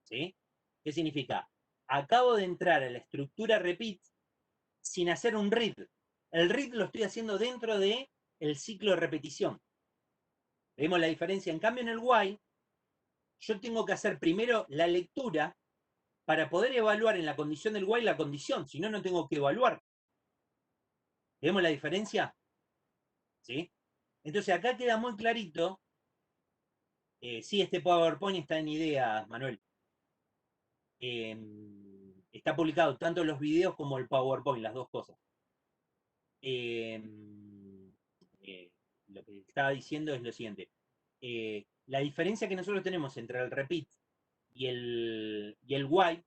¿Sí? ¿Qué significa? Acabo de entrar a la estructura repeat sin hacer un read. El read lo estoy haciendo dentro de el ciclo de repetición. ¿Vemos la diferencia? En cambio, en el while, yo tengo que hacer primero la lectura para poder evaluar en la condición del while la condición. Si no, no tengo que evaluar. ¿Vemos la diferencia? ¿Sí? Entonces acá queda muy clarito. Sí, este PowerPoint está en ideas, Manuel. Está publicado tanto los videos como el PowerPoint, las dos cosas. Lo que estaba diciendo es lo siguiente. La diferencia que nosotros tenemos entre el repeat y el while,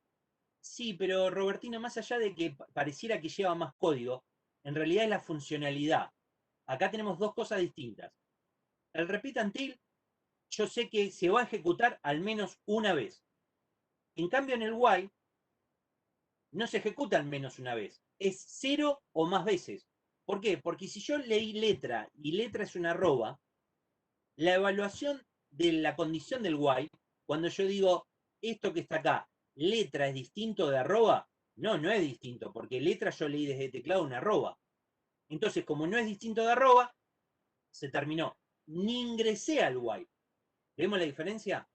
sí, pero Robertino, más allá de que pareciera que lleva más código, en realidad es la funcionalidad. Acá tenemos dos cosas distintas. El repeat until, yo sé que se va a ejecutar al menos una vez. En cambio, en el while, no se ejecuta al menos una vez. Es 0 o más veces. ¿Por qué? Porque si yo leí letra y letra es una arroba, la evaluación de la condición del while, cuando yo digo esto que está acá, letra es distinto de arroba, no, no es distinto, porque letra yo leí desde teclado una arroba. Entonces, como no es distinto de arroba, se terminó. Ni ingresé al while. ¿Vemos la diferencia?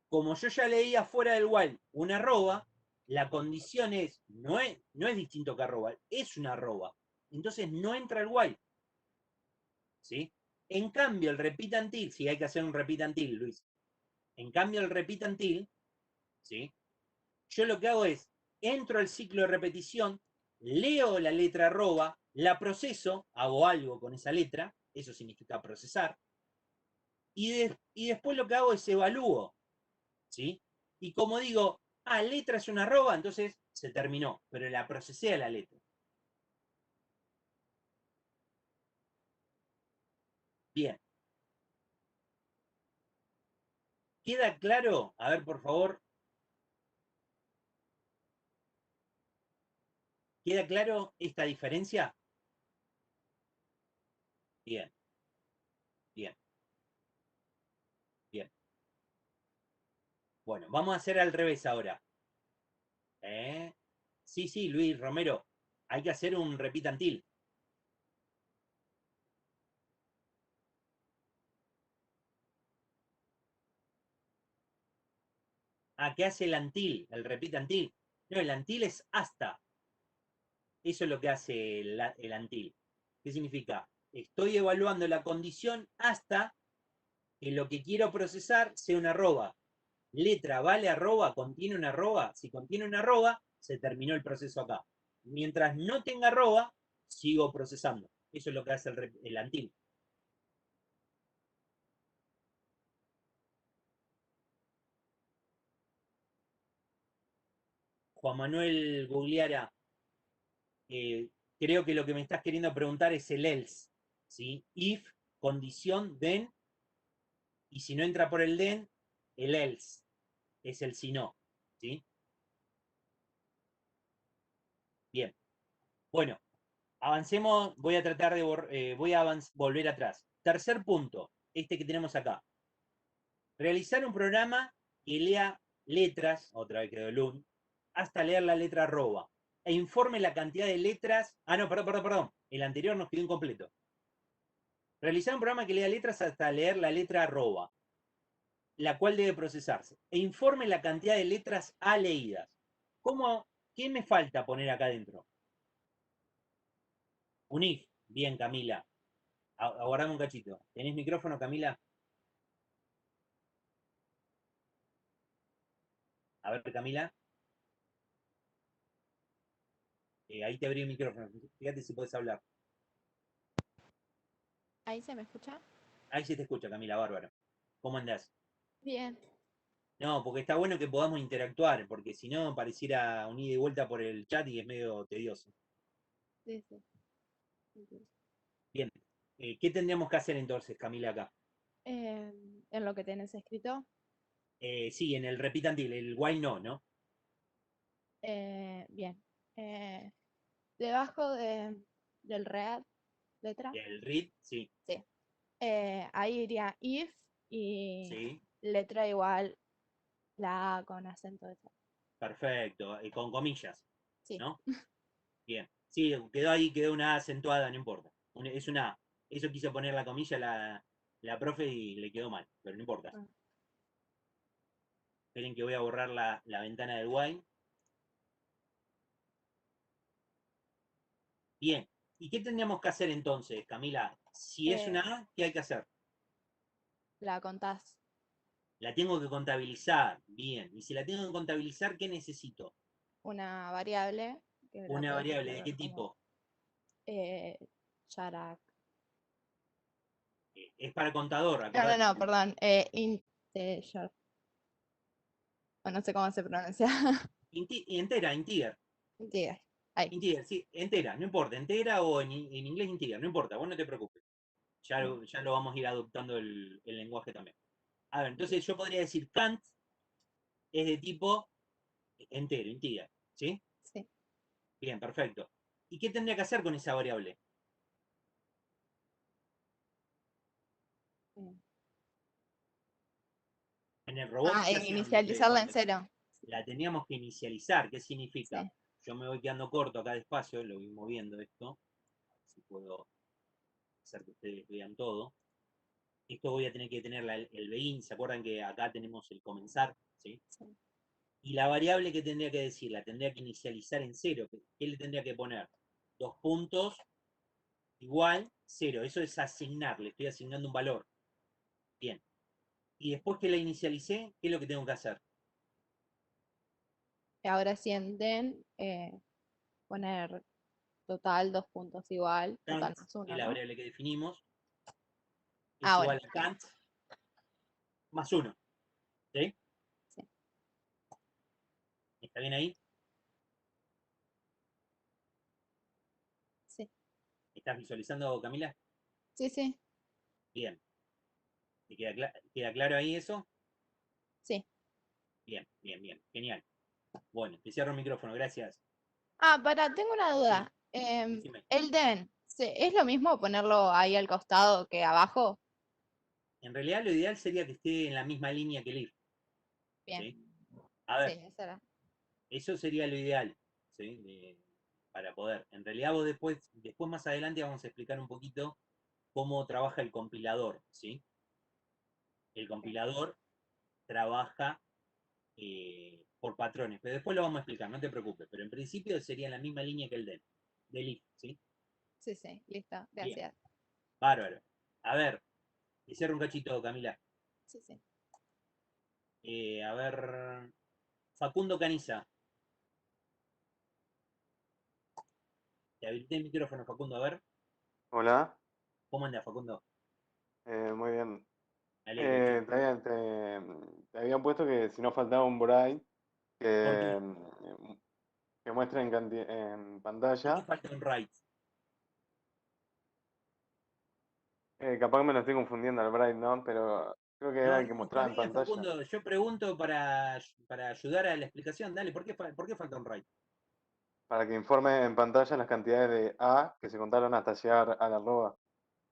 Como yo ya leía fuera del while una arroba, la condición no es distinto que arroba, es una arroba. Entonces no entra el while. ¿Sí? En cambio, el repeat until, si hay que hacer un repeat until, Luis. En cambio, el repeat until, ¿sí? Yo lo que hago es, entro al ciclo de repetición, leo la letra arroba, la proceso, hago algo con esa letra, eso significa procesar, y después lo que hago es evalúo, ¿sí? Y como digo, letra es una arroba, entonces se terminó, pero la procesé a la letra. Bien. ¿Queda claro? A ver, por favor. ¿Queda claro esta diferencia? Bien, bien, bien. Bueno, vamos a hacer al revés ahora. Sí, sí, Luis Romero. Hay que hacer un repeat until. Ah, ¿qué hace el until? El repeat until. No, el until es hasta. Eso es lo que hace el until. ¿Qué significa? Estoy evaluando la condición hasta que lo que quiero procesar sea una arroba. Letra vale arroba, contiene una arroba. Si contiene una arroba, se terminó el proceso acá. Mientras no tenga arroba, sigo procesando. Eso es lo que hace el until. Juan Manuel Gugliara, eh, creo que lo que me estás queriendo preguntar es el else, ¿sí? If, condición, then, y si no entra por el then, el else, es el si no, ¿sí? Bien, bueno, avancemos, voy a tratar de volver atrás. Tercer punto, este que tenemos acá. Realizar un programa que lea letras, otra vez quedó el un, hasta leer la letra arroba, e informe la cantidad de letras. Ah, no, perdón. El anterior nos quedó incompleto. Realizar un programa que lea letras hasta leer la letra arroba, la cual debe procesarse, e informe la cantidad de letras a leídas. ¿Cómo? ¿Qué me falta poner acá adentro? Un if. Bien, Camila. Aguardame un cachito. ¿Tenés micrófono, Camila? A ver, Camila. Ahí te abrí el micrófono. Fíjate si puedes hablar. ¿Ahí se me escucha? Ahí sí te escucha, Camila, bárbaro. ¿Cómo andás? Bien. No, porque está bueno que podamos interactuar, porque si no pareciera un ida y vuelta por el chat y es medio tedioso. Sí, sí. Entiendo. Bien. ¿Qué tendríamos que hacer entonces, Camila, acá? En lo que tenés escrito, Sí, en el repeat until, el why no, ¿no? bien. Debajo del read letra, El read, sí, sí. Ahí iría if y sí, letra igual la A con acento de esa. perfecto, con comillas, Sí. ¿no? Bien. Sí, quedó ahí, quedó una A acentuada, no importa. Es una A. Eso quise poner la comilla la profe y le quedó mal, pero no importa. Ah. Esperen que voy a borrar la ventana del why. Bien. ¿Y qué tendríamos que hacer entonces, Camila? Si es una Eh, A, ¿qué hay que hacer? la contás La tengo que contabilizar. Bien. Y si la tengo que contabilizar, ¿qué necesito? una variable que la Una puedes variable, ¿de qué escribir como tipo? eh, Yarak. Es para contador, No, acordate. no, perdón. Integer. O no sé cómo se pronuncia. Entera, integer. Integer. Ahí. Integer, sí, entera, no importa, entera o en inglés integer, no importa, vos no te preocupes. Ya, Bien, ya lo vamos a ir adoptando el lenguaje también. A ver, bien. entonces yo podría decir Kant es de tipo entero, integer, ¿sí? Sí. Bien, perfecto. ¿Y qué tendría que hacer con esa variable? Bien. En el robot, ¿qué hacían ustedes Inicializarla en cuando cero. la teníamos que inicializar? ¿Qué significa? Sí. Yo me voy quedando corto acá despacio, lo voy moviendo esto, si puedo hacer que ustedes vean todo. Esto voy a tener que tener el begin, ¿se acuerdan que acá tenemos el comenzar? ¿Sí? Sí. Y la variable que tendría que decir, la tendría que inicializar en cero. ¿Qué le tendría que poner? Dos puntos igual cero. Eso es asignar, le estoy asignando un valor. Bien. Y después que la inicialicé, ¿qué es lo que tengo que hacer? Ahora sí en den poner total, dos puntos igual, Kant, total más que uno, es la ¿no? variable que definimos, es Ah, bueno. igual a Kant más uno. ¿Sí? Sí. ¿Está bien ahí? Sí. ¿Estás visualizando, Camila? Sí, sí. Bien. ¿Te queda claro ahí eso? Sí. Bien, bien, bien. Genial. Bueno, te cierro el micrófono, gracias. Tengo una duda. Decime. El den, ¿es lo mismo ponerlo ahí al costado que abajo? En realidad lo ideal sería que esté en la misma línea que el ir. Bien, ¿Sí? A sí, ver, esa era. eso sería lo ideal, ¿sí? Para poder. En realidad vos después más adelante vamos a explicar un poquito cómo trabaja el compilador, ¿sí? El compilador trabaja por patrones, pero después lo vamos a explicar, no te preocupes. Pero en principio sería en la misma línea que el del if, ¿sí? Sí, sí, listo, Bien, gracias. bárbaro. A ver, y cierra un cachito, Camila. Sí, sí. A ver, Facundo Caniza. Te habilité el micrófono, Facundo, a ver. Hola, ¿Cómo anda, Facundo? muy bien. Me alegro, che. Te habían puesto que si no faltaba un braille ¿Por qué? que, que muestre en ¿Por qué pantalla. falta un write? Capaz que me lo estoy confundiendo al braille, ¿no? Pero creo que No, era el que no, está mostraba en bien, pantalla. Facundo. Yo pregunto para ayudar a la explicación. Dale, por qué falta un write? Para que informe en pantalla las cantidades de A que se contaron hasta llegar a la arroba.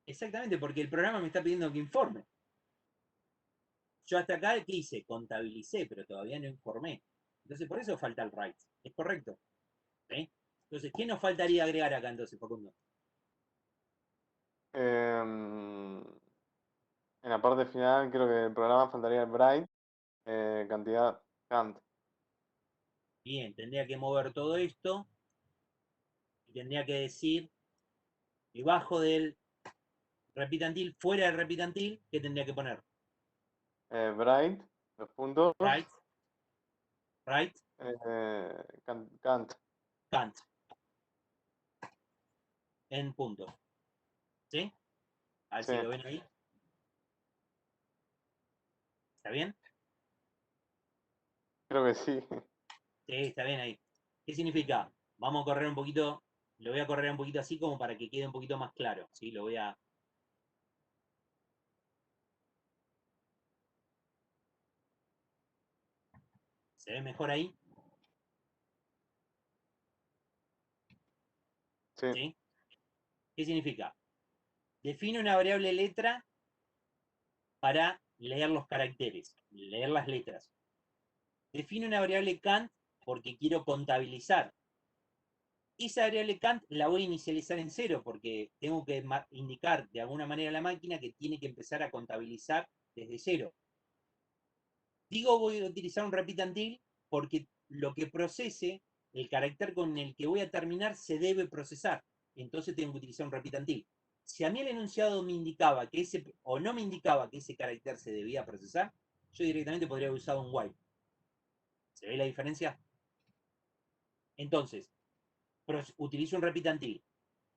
Exactamente, porque el programa me está pidiendo que informe. Yo hasta acá, ¿qué hice? Contabilicé, pero todavía no informé. Entonces, por eso falta el write. ¿Es correcto? ¿Sí? Entonces, ¿qué nos faltaría agregar acá entonces, Facundo? En la parte final creo que el programa faltaría el braille, cantidad count. Bien, tendría que mover todo esto y tendría que decir, debajo del repitantil, fuera del repitantil, ¿qué tendría que poner? Braille, los puntos, Right, right, count. can't, en punto. ¿Sí? A ver Sí, si lo ven ahí. ¿Está bien? creo que sí. Sí, está bien ahí. ¿Qué significa? Vamos a correr un poquito, lo voy a correr un poquito así como para que quede un poquito más claro. ¿Sí? Lo voy a... ¿Se ve mejor ahí? Sí. ¿Sí? ¿Qué significa? Define una variable letra para leer los caracteres, leer las letras. Define una variable cant porque quiero contabilizar. Esa variable cant la voy a inicializar en cero porque tengo que indicar de alguna manera a la máquina que tiene que empezar a contabilizar desde cero. Digo voy a utilizar un repeat until porque lo que procese, el carácter con el que voy a terminar se debe procesar. Entonces tengo que utilizar un repeat until. Si a mí el enunciado me indicaba que o no me indicaba que ese carácter se debía procesar, yo directamente podría haber usado un while. ¿Se ve la diferencia? Entonces, utilizo un repeat until.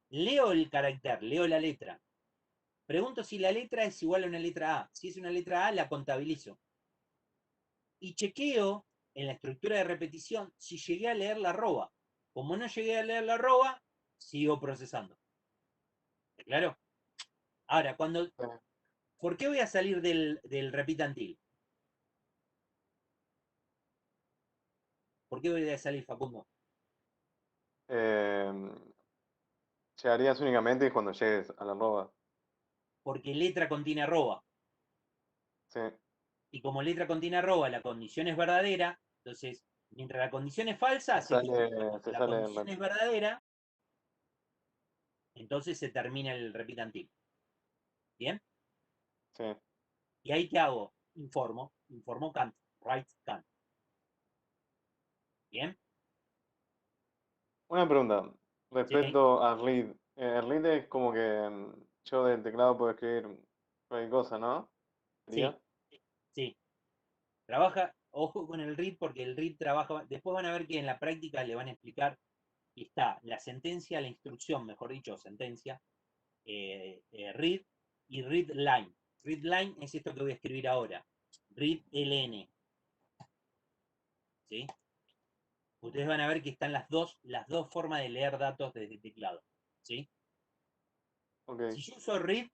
Leo el carácter, leo la letra. Pregunto si la letra es igual a una letra A. Si es una letra A, la contabilizo. Y chequeo en la estructura de repetición si llegué a leer la arroba. Como no llegué a leer la arroba, sigo procesando. ¿Está claro? Ahora, ¿por qué voy a salir del repeat until? ¿Por qué voy a salir, Facundo? Eh, Llegarías únicamente cuando llegues a la arroba. Porque letra contiene arroba. Sí, Y como letra contiene arroba, la condición es verdadera. Entonces, mientras la condición es falsa, se se ejecuta. sale, Cuando se la sale condición es verdadera, entonces se termina el repeat until. ¿Bien? sí. ¿Y ahí qué hago? Informo Kant, write Kant. ¿Bien? Una pregunta Sí, respecto a read. Read es como que yo del teclado puedo escribir cualquier cosa, ¿no? sí, ¿Sería? sí. Trabaja, ojo con el read porque el read trabaja, después van a ver que en la práctica le van a explicar, y está la sentencia, la instrucción, mejor dicho, sentencia, read y read line. Read line es esto que voy a escribir ahora. Read ln. ¿Sí? Ustedes van a ver que están las dos formas de leer datos desde el teclado. ¿Sí? Ok, Si yo uso read,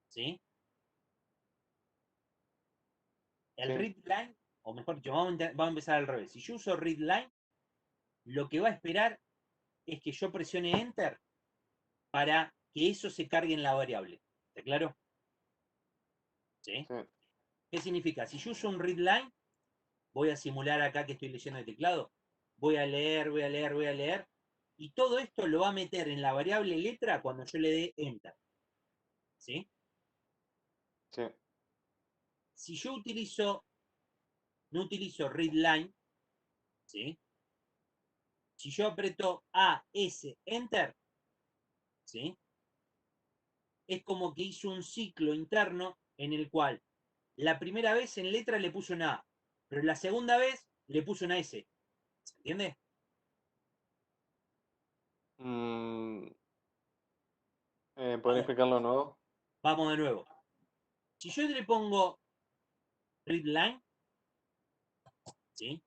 ¿sí? El sí, read line, o mejor dicho, vamos a empezar al revés. Si yo uso read line, lo que va a esperar es que yo presione Enter para que eso se cargue en la variable. ¿Está claro? ¿Sí? Sí. ¿Qué significa? Si yo uso un readline, voy a simular acá que estoy leyendo el teclado, voy a leer, voy a leer, voy a leer, y todo esto lo va a meter en la variable letra cuando yo le dé Enter. ¿Sí? Sí. Si yo no utilizo readline, ¿sí? Si yo aprieto A, S, Enter, ¿sí? Es como que hizo un ciclo interno en el cual la primera vez en letra le puso una A, pero la segunda vez le puso una S. ¿Se entiende? Mm, ¿podría Vamos, explicarlo de nuevo? vamos de nuevo. Si yo le pongo readline, ¿sí?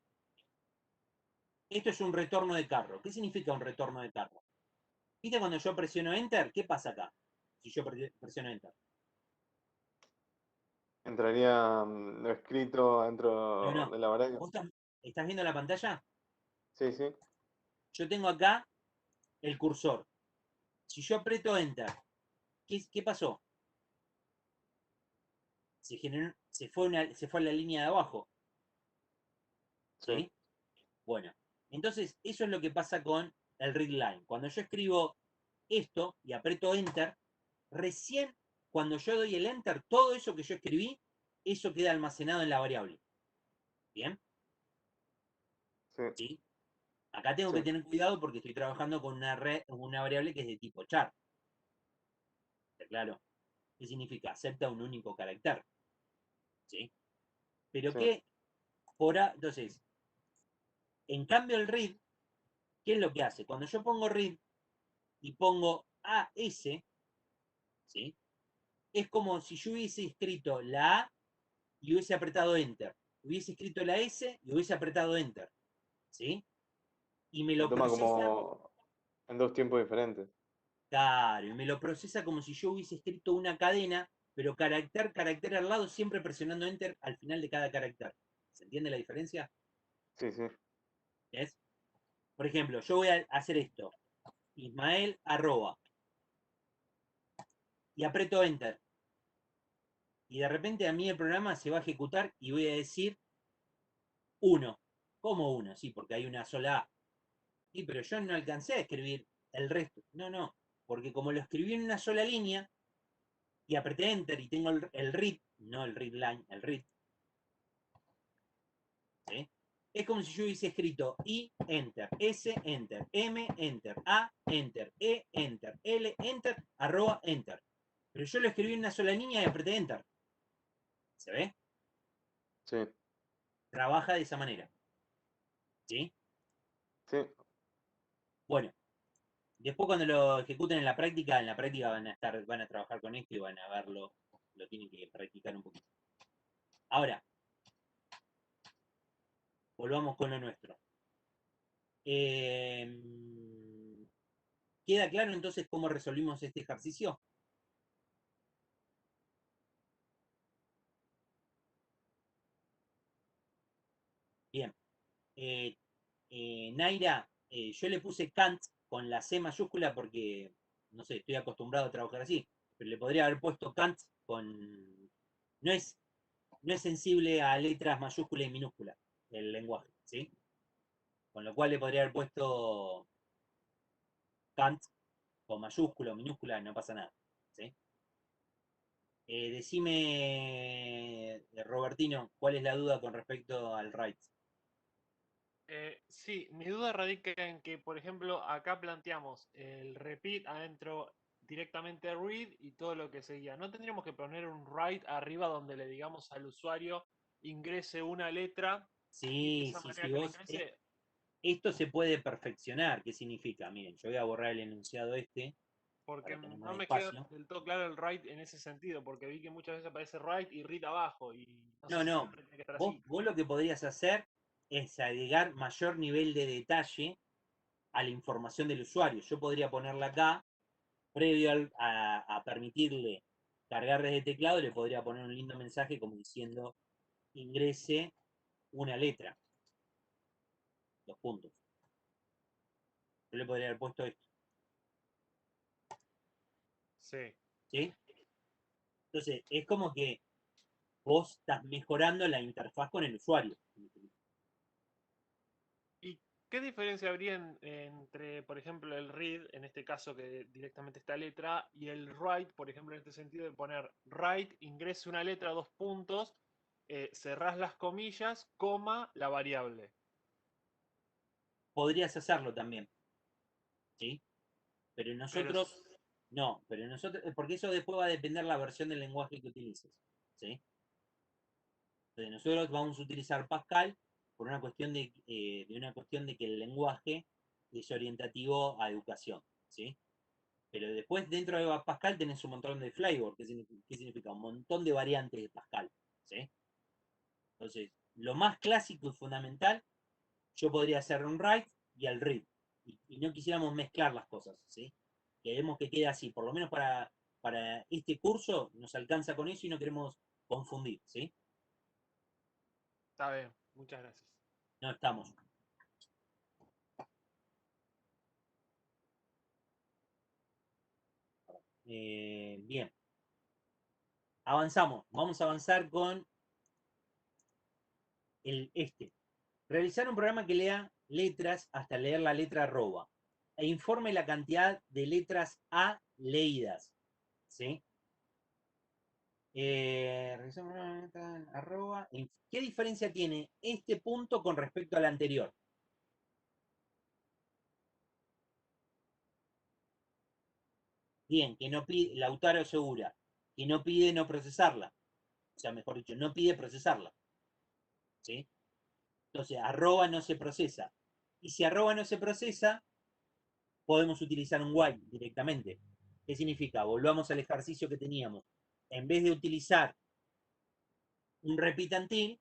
Esto es un retorno de carro. ¿Qué significa un retorno de carro? ¿Viste cuando yo presiono Enter? ¿Qué pasa acá? Si yo presiono Enter. Entraría lo escrito No, dentro no. de la variable. ¿Vos estás viendo la pantalla? Sí, sí. Yo tengo acá el cursor. Si yo aprieto Enter, ¿qué pasó? Se fue a la línea de abajo. Sí. ¿Sí? Bueno, entonces eso es lo que pasa con el readline. Cuando yo escribo esto y aprieto Enter, recién cuando yo doy el Enter, todo eso que yo escribí, eso queda almacenado en la variable. ¿Bien? Sí. ¿Sí? Acá tengo Sí. que tener cuidado porque estoy trabajando con una variable que es de tipo char. ¿Está claro? ¿Qué significa? Acepta un único carácter. ¿Sí? Pero Sí. que entonces, en cambio el read, ¿qué es lo que hace? Cuando yo pongo read y pongo AS, ¿sí? Es como si yo hubiese escrito la A y hubiese apretado Enter. Hubiese escrito la S y hubiese apretado Enter. ¿Sí? Y me Lo lo toma procesa, como en dos tiempos diferentes. claro, y me lo procesa como si yo hubiese escrito una cadena, pero carácter al lado, siempre presionando Enter al final de cada carácter. ¿Se entiende la diferencia? Sí, sí. ¿Es? Por ejemplo, yo voy a hacer esto. Ismael arroba. Y aprieto Enter. Y de repente a mí el programa se va a ejecutar y voy a decir 1. ¿Cómo 1? Sí, porque hay una sola A. Sí, pero yo no alcancé a escribir el resto. No, no. Porque como lo escribí en una sola línea y apreté Enter y tengo el read, no el read line, el read, ¿sí? Es como si yo hubiese escrito I, Enter, S, Enter, M, Enter, A, Enter, E, Enter, L, Enter, arroba, Enter. Pero yo lo escribí en una sola línea y apreté Enter. ¿Se ve? Sí. Trabaja de esa manera. ¿Sí? Sí. Bueno, después cuando lo ejecuten en la práctica van a trabajar con esto y van a verlo, lo tienen que practicar un poquito. Ahora, volvamos con lo nuestro. ¿Queda claro entonces cómo resolvimos este ejercicio? Bien. Naira, yo le puse Kant con la C mayúscula porque, no sé, estoy acostumbrado a trabajar así, pero le podría haber puesto Kant con... No es, no es sensible a letras mayúsculas y minúsculas el lenguaje, ¿sí? Con lo cual le podría haber puesto Kant con mayúscula o minúscula, no pasa nada, ¿sí? Decime, Robertino, ¿cuál es la duda con respecto al right? Sí, mi duda radica en que, por ejemplo, acá planteamos el repeat adentro directamente read y todo lo que seguía. ¿No tendríamos que poner un write arriba donde le digamos al usuario ingrese una letra y de Sí, esa sí, manera sí, que lo vos, ingrese? esto se puede perfeccionar. ¿Qué significa? Miren, yo voy a borrar el enunciado este Porque para tener no más me queda espacio. del todo claro el write en ese sentido, porque vi que muchas veces aparece write y read abajo y no sé No, si no. siempre tiene que estar Vos, así. vos lo que podrías hacer es agregar mayor nivel de detalle a la información del usuario. Yo podría ponerla acá, previo a permitirle cargar desde teclado, le podría poner un lindo mensaje como diciendo ingrese una letra, 2 puntos. Yo le podría haber puesto esto, Sí. ¿sí? Entonces, es como que vos estás mejorando la interfaz con el usuario. ¿Y qué diferencia habría entre, por ejemplo, el read, en este caso que directamente está letra, y el write, por ejemplo, en este sentido de poner write, ingrese una letra, dos puntos, cerrás las comillas, coma, la variable? Podrías hacerlo también, ¿sí? Pero Pero nosotros, no, pero nosotros, porque eso después va a depender la versión del lenguaje que utilices, ¿sí? Entonces nosotros vamos a utilizar Pascal por una cuestión de que el lenguaje es orientativo a educación, ¿sí? Pero después dentro de Pascal tenés un montón de flavor, ¿qué significa? Un montón de variantes de Pascal, ¿sí? Entonces, lo más clásico y fundamental, yo podría hacer un write y el read. Y no quisiéramos mezclar las cosas, ¿sí? Queremos que quede así, por lo menos para este curso nos alcanza con eso y no queremos confundir, ¿sí? está bien, muchas gracias. No estamos. Bien. Avanzamos. Vamos a avanzar con este. Realizar un programa que lea letras hasta leer la letra arroba e informe la cantidad de letras A leídas. ¿Sí? Realizar un programa que lea arroba. ¿Qué diferencia tiene este punto con respecto al anterior? Bien, que no pide, Lautaro Segura, que no pide no procesarla. O sea, mejor dicho, no pide procesarla. ¿Sí? Entonces, arroba no se procesa. Y si arroba no se procesa, podemos utilizar un while directamente. ¿Qué significa? Volvamos al ejercicio que teníamos. En vez de utilizar un repeat until,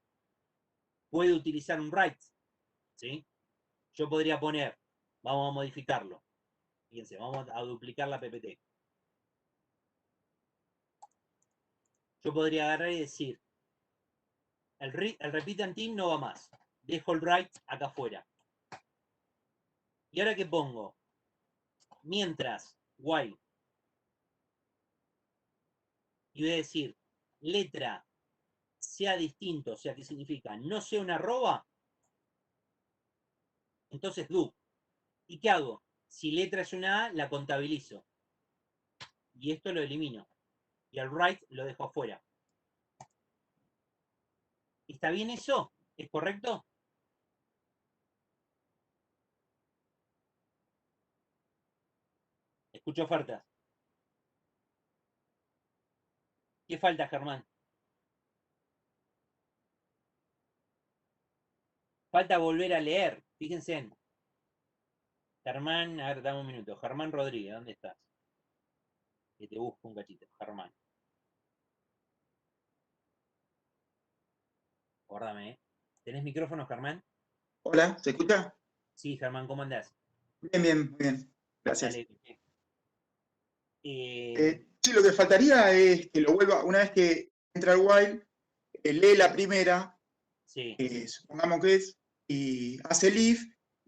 puede utilizar un write. ¿Sí? Yo podría poner, vamos a modificarlo. Fíjense, vamos a duplicar la PPT. Yo podría agarrar y decir, el repeat until no va más. Dejo el write acá afuera. ¿Y ahora qué pongo? Mientras, while. Y voy a decir, letra sea distinto, o sea, ¿qué significa? No sea una arroba, entonces do. ¿Y qué hago? Si letra es una A, la contabilizo. Y esto lo elimino. Y el write lo dejo afuera. ¿Está bien eso? ¿Es correcto? Escucho ofertas. ¿Qué falta, Germán? Falta volver a leer. Fíjense en Germán, a ver, dame un minuto. Germán Rodríguez, ¿dónde estás? Que te busco un cachito. Germán. Guárdame, ¿eh? ¿Tenés micrófono, Germán? Hola, ¿se escucha? Sí, Germán, ¿cómo andás? Bien, bien, muy bien. Gracias. Dale. Sí, lo que faltaría es que lo vuelva, una vez que entra el while, lee la primera, Sí. supongamos que es, y hace el if,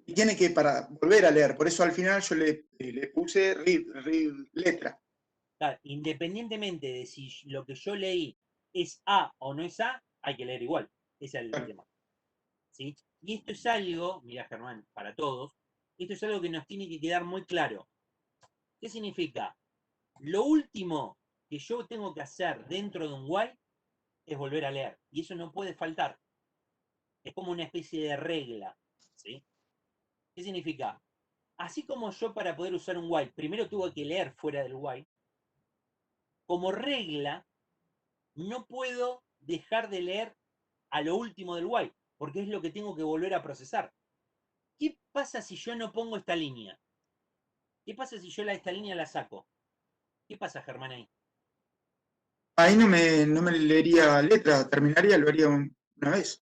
y tiene que para volver a leer. Por eso al final yo le puse read letra. Claro, independientemente de si lo que yo leí es A o no es A, hay que leer igual. Ese es el Claro. tema. ¿Sí? Y esto es algo, mira Germán, para todos, esto es algo que nos tiene que quedar muy claro. ¿Qué significa? Lo último que yo tengo que hacer dentro de un while es volver a leer. Y eso no puede faltar. Es como una especie de regla. ¿Sí? ¿Qué significa? Así como yo para poder usar un while, primero tuve que leer fuera del while, como regla, no puedo dejar de leer a lo último del while, porque es lo que tengo que volver a procesar. ¿Qué pasa si yo no pongo esta línea? ¿Qué pasa si yo esta línea la saco? ¿Qué pasa, Germán, ahí? Ahí no me leería letra, terminaría, lo haría una vez.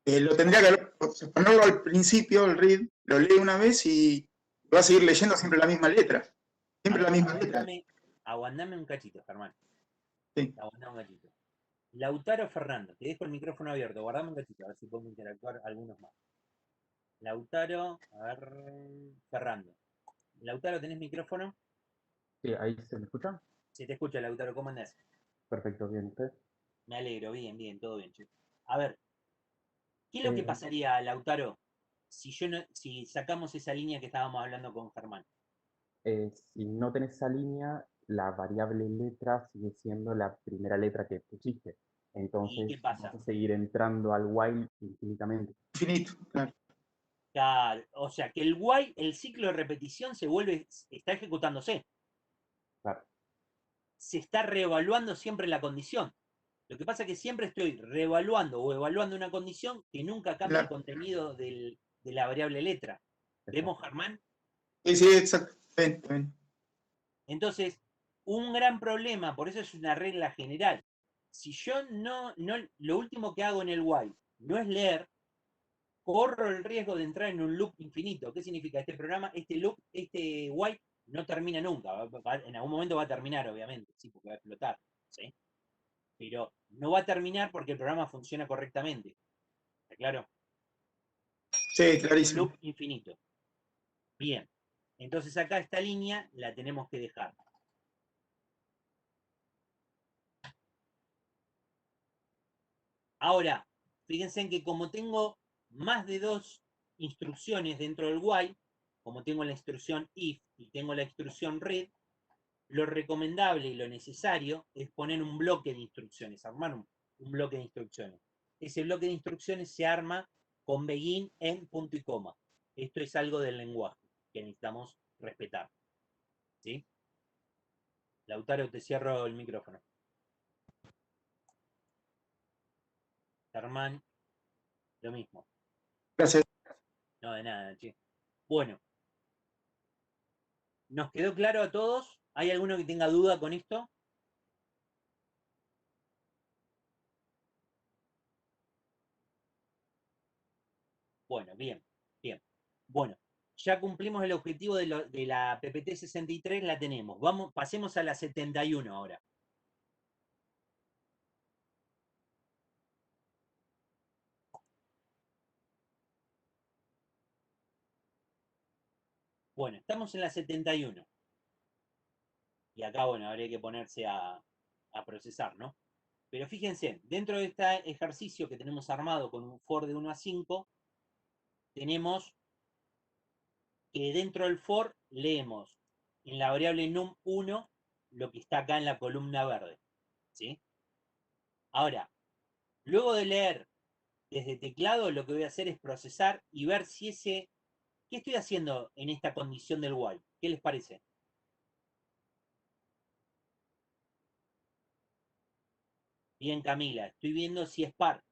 Lo tendría que ponerlo al principio, el read, lo lee una vez y va a seguir leyendo siempre la misma letra. Siempre la misma letra. Aguantame un cachito, Germán. Sí. Aguantame un cachito. Lautaro Fernando, te dejo el micrófono abierto, guardame un cachito, a ver si podemos interactuar algunos más. Lautaro, a ver, Ferrando. Lautaro, ¿tenés micrófono? Sí, ahí se me escucha. Se te escucha, Lautaro, ¿cómo andás? Perfecto, bien. ¿Usted? Me alegro, bien, bien, todo bien, che. A ver, ¿qué es lo que Eh, pasaría, Lautaro, si sacamos esa línea que estábamos hablando con Germán? si no tenés esa línea, la variable letra sigue siendo la primera letra que pusiste. ¿Y qué Entonces vas pasa? a seguir entrando al while infinitamente. Infinito, claro. Claro, o sea, que el while, el ciclo de repetición está ejecutándose. Claro, Se está reevaluando siempre la condición. Lo que pasa es que siempre estoy reevaluando o evaluando una condición que nunca cambia el Claro. contenido de la variable letra. ¿Vemos, exacto. Germán? Sí, sí, exacto. Bien, bien. Entonces, un gran problema, por eso es una regla general. Si yo lo último que hago en el while no es leer, corro el riesgo de entrar en un loop infinito. ¿Qué significa este programa? Este loop, este while no termina nunca. En algún momento va a terminar, obviamente, sí, porque va a explotar, ¿sí? Pero no va a terminar porque el programa funciona correctamente. ¿Está claro? Sí, Un clarísimo. loop infinito. Bien. Entonces acá esta línea la tenemos que dejar. Ahora, fíjense en que como tengo más de 2 instrucciones dentro del while, como tengo la instrucción if y tengo la instrucción read, lo recomendable y lo necesario es poner un bloque de instrucciones, armar un bloque de instrucciones. Ese bloque de instrucciones se arma con begin, end, punto y coma. Esto es algo del lenguaje que necesitamos respetar. ¿Sí? Lautaro, te cierro el micrófono. Germán, lo mismo. Gracias. No, de nada, che. Bueno, ¿nos quedó claro a todos? ¿Hay alguno que tenga duda con esto? Bueno, bien, bien. Bueno, ya cumplimos el objetivo de la PPT 63, la tenemos. Vamos, pasemos a la 71 ahora. Bueno, estamos en la 71. Y acá, bueno, habría que ponerse a procesar, ¿no? Pero fíjense, dentro de este ejercicio que tenemos armado con un for de 1 a 5, tenemos que dentro del for leemos en la variable num1 lo que está acá en la columna verde. ¿Sí? Ahora, luego de leer desde teclado, lo que voy a hacer es procesar y ver si ¿qué estoy haciendo en esta condición del while? ¿Qué les parece? Bien, Camila, estoy viendo si es par.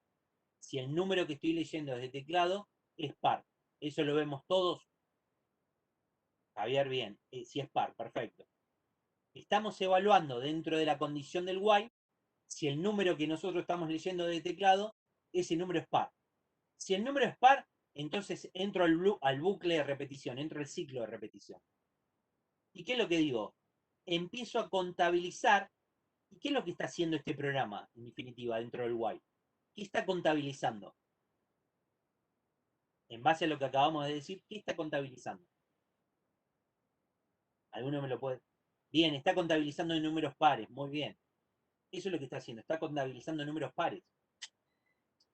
Si el número que estoy leyendo desde teclado es par. Eso lo vemos todos. Javier, bien. Si es par, perfecto. Estamos evaluando dentro de la condición del while si el número que nosotros estamos leyendo de teclado, ese número es par. Si el número es par, entonces entro al bucle de repetición, entro al ciclo de repetición. ¿Y qué es lo que digo? Empiezo a contabilizar. ¿Y qué es lo que está haciendo este programa, en definitiva, dentro del while? ¿Qué está contabilizando? En base a lo que acabamos de decir, ¿qué está contabilizando? ¿Alguno me lo puede? Bien, está contabilizando en números pares, muy bien. Eso es lo que está haciendo, está contabilizando números pares.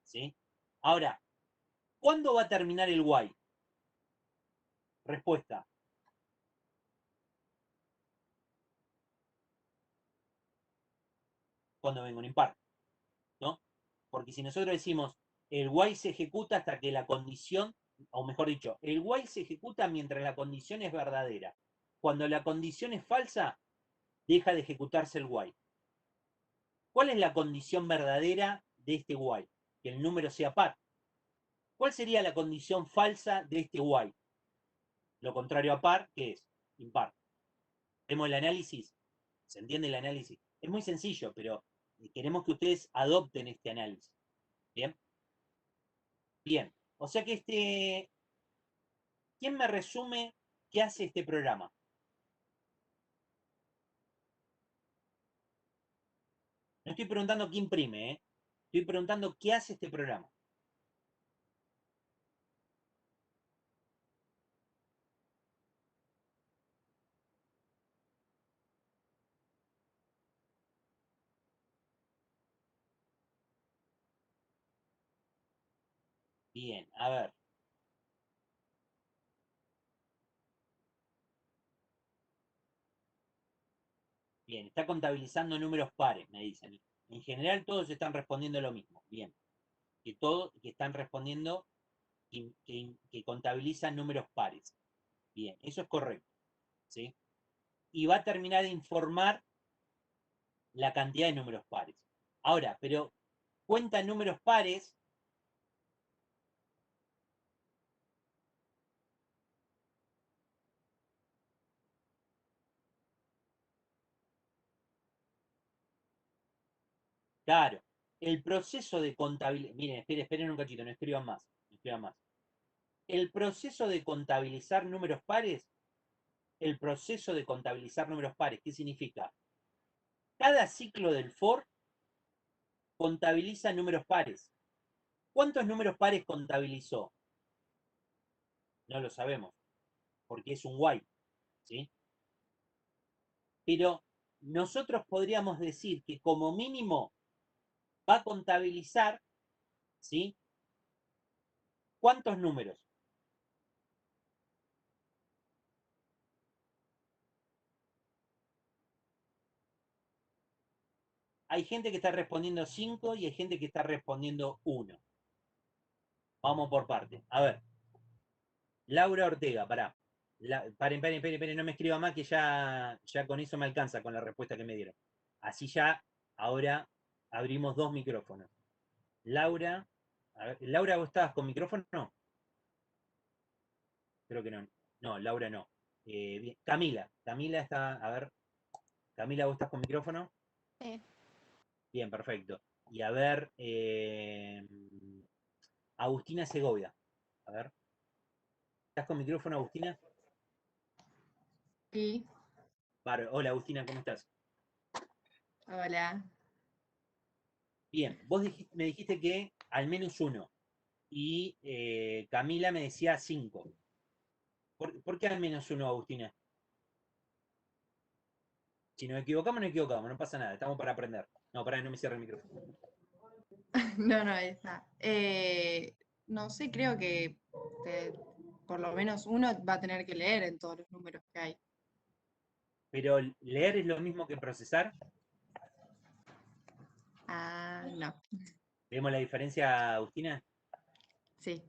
¿Sí? Ahora, ¿cuándo va a terminar el while? Respuesta. Cuando venga un impar. ¿No? Porque si nosotros decimos el while se ejecuta hasta que la condición, o mejor dicho, el while se ejecuta mientras la condición es verdadera. Cuando la condición es falsa, deja de ejecutarse el while. ¿Cuál es la condición verdadera de este while? Que el número sea par. ¿Cuál sería la condición falsa de este while? Lo contrario a par, ¿qué es? Impar. ¿Vemos el análisis? ¿Se entiende el análisis? Es muy sencillo, pero queremos que ustedes adopten este análisis. ¿Bien? Bien. O sea que ¿quién me resume qué hace este programa? No estoy preguntando qué imprime, ¿eh? Estoy preguntando qué hace este programa. Bien, a ver. Bien, está contabilizando números pares, me dicen. En general todos están respondiendo lo mismo. Bien. Que están respondiendo que contabilizan números pares. Bien, eso es correcto. ¿Sí? Y va a terminar de informar la cantidad de números pares. Ahora, pero cuenta números pares. Claro, el proceso de contabilizar. Miren, esperen un cachito, no escriban más. No escriban más. El proceso de contabilizar números pares. El proceso de contabilizar números pares, ¿qué significa? Cada ciclo del for contabiliza números pares. ¿Cuántos números pares contabilizó? No lo sabemos, porque es un while, ¿sí? Pero nosotros podríamos decir que como mínimo va a contabilizar, ¿sí? ¿Cuántos números? Hay gente que está respondiendo 5 y hay gente que está respondiendo 1. Vamos por parte. A ver. Laura Ortega, pará. Paren, no me escriba más que ya con eso me alcanza con la respuesta que me dieron. Así ya, ahora abrimos 2 micrófonos. Laura, a ver, Laura, ¿vos estabas con micrófono? No. Creo que no. No, Laura no. Bien. Camila está, a ver, Camila, ¿vos estás con micrófono? Sí. Bien, perfecto. Y a ver, Agustina Segovia. A ver. ¿Estás con micrófono, Agustina? Sí, Hola, Agustina, ¿cómo estás? hola. Bien, vos me dijiste que al menos 1. Y Camila me decía 5. ¿Por qué al menos 1, Agustina? Si nos equivocamos, no pasa nada, estamos para aprender. No, pará, no me cierre el micrófono. No, no, está. No sé, creo que por lo menos uno va a tener que leer en todos los números que hay. Pero leer es lo mismo que procesar. Ah, no, ¿Vemos la diferencia, Agustina? sí,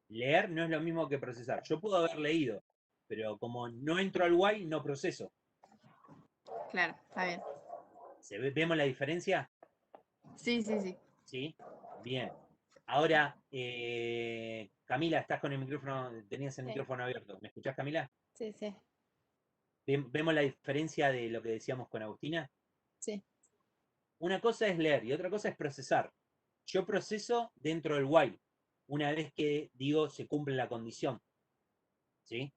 Leer no es lo mismo que procesar. Yo puedo haber leído, pero como no entro al while, no proceso. claro, está bien. ¿Vemos la diferencia? Sí, sí, sí. ¿Sí? Bien. Ahora, Camila, estás con el micrófono, tenías el Sí. micrófono abierto. ¿Me escuchás, Camila? Sí, sí, ¿Vemos la diferencia de lo que decíamos con Agustina? sí. Una cosa es leer y otra cosa es procesar. Yo proceso dentro del while, una vez que digo se cumple la condición. ¿Sí?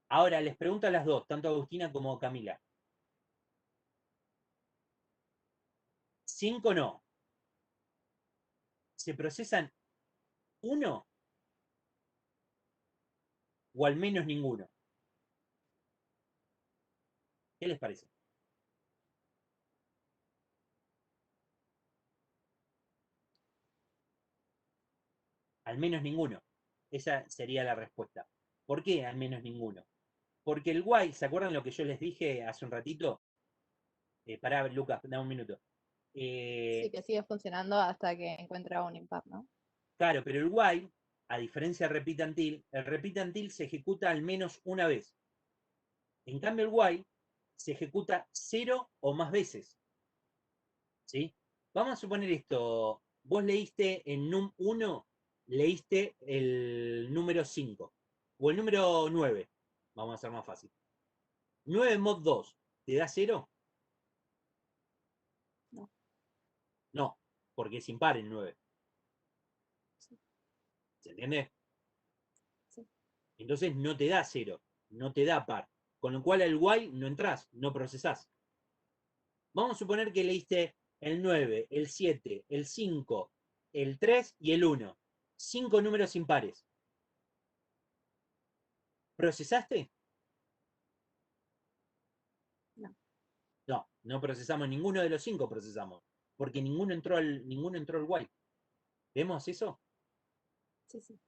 Ahora les pregunto a las dos, tanto a Agustina como a Camila. 5 no. ¿Se procesan 1 o al menos ninguno? ¿Qué les parece? Al menos ninguno. Esa sería la respuesta. ¿Por qué al menos ninguno? Porque el while, ¿se acuerdan lo que yo les dije hace un ratito? Pará, Lucas, da un minuto. Sí, que sigue funcionando hasta que encuentra un impar, ¿no? Claro, pero el while, a diferencia del repeat until, el repeat until se ejecuta al menos una vez. En cambio, el while se ejecuta 0 o más veces. ¿Sí? Vamos a suponer esto. Vos leíste en num 1, leíste el número 5. O el número 9. Vamos a hacer más fácil. 9 mod 2. ¿Te da 0? No. No, porque es impar el 9. Sí. ¿Se entiende? Sí. Entonces no te da 0. No te da par. Con lo cual al while no entras, no procesás. Vamos a suponer que leíste el 9, el 7, el 5, el 3 y el 1. 5 números impares. ¿Procesaste? No. No, no procesamos, ninguno de los 5 procesamos, porque ninguno entró al while. ¿Vemos eso? Sí, sí.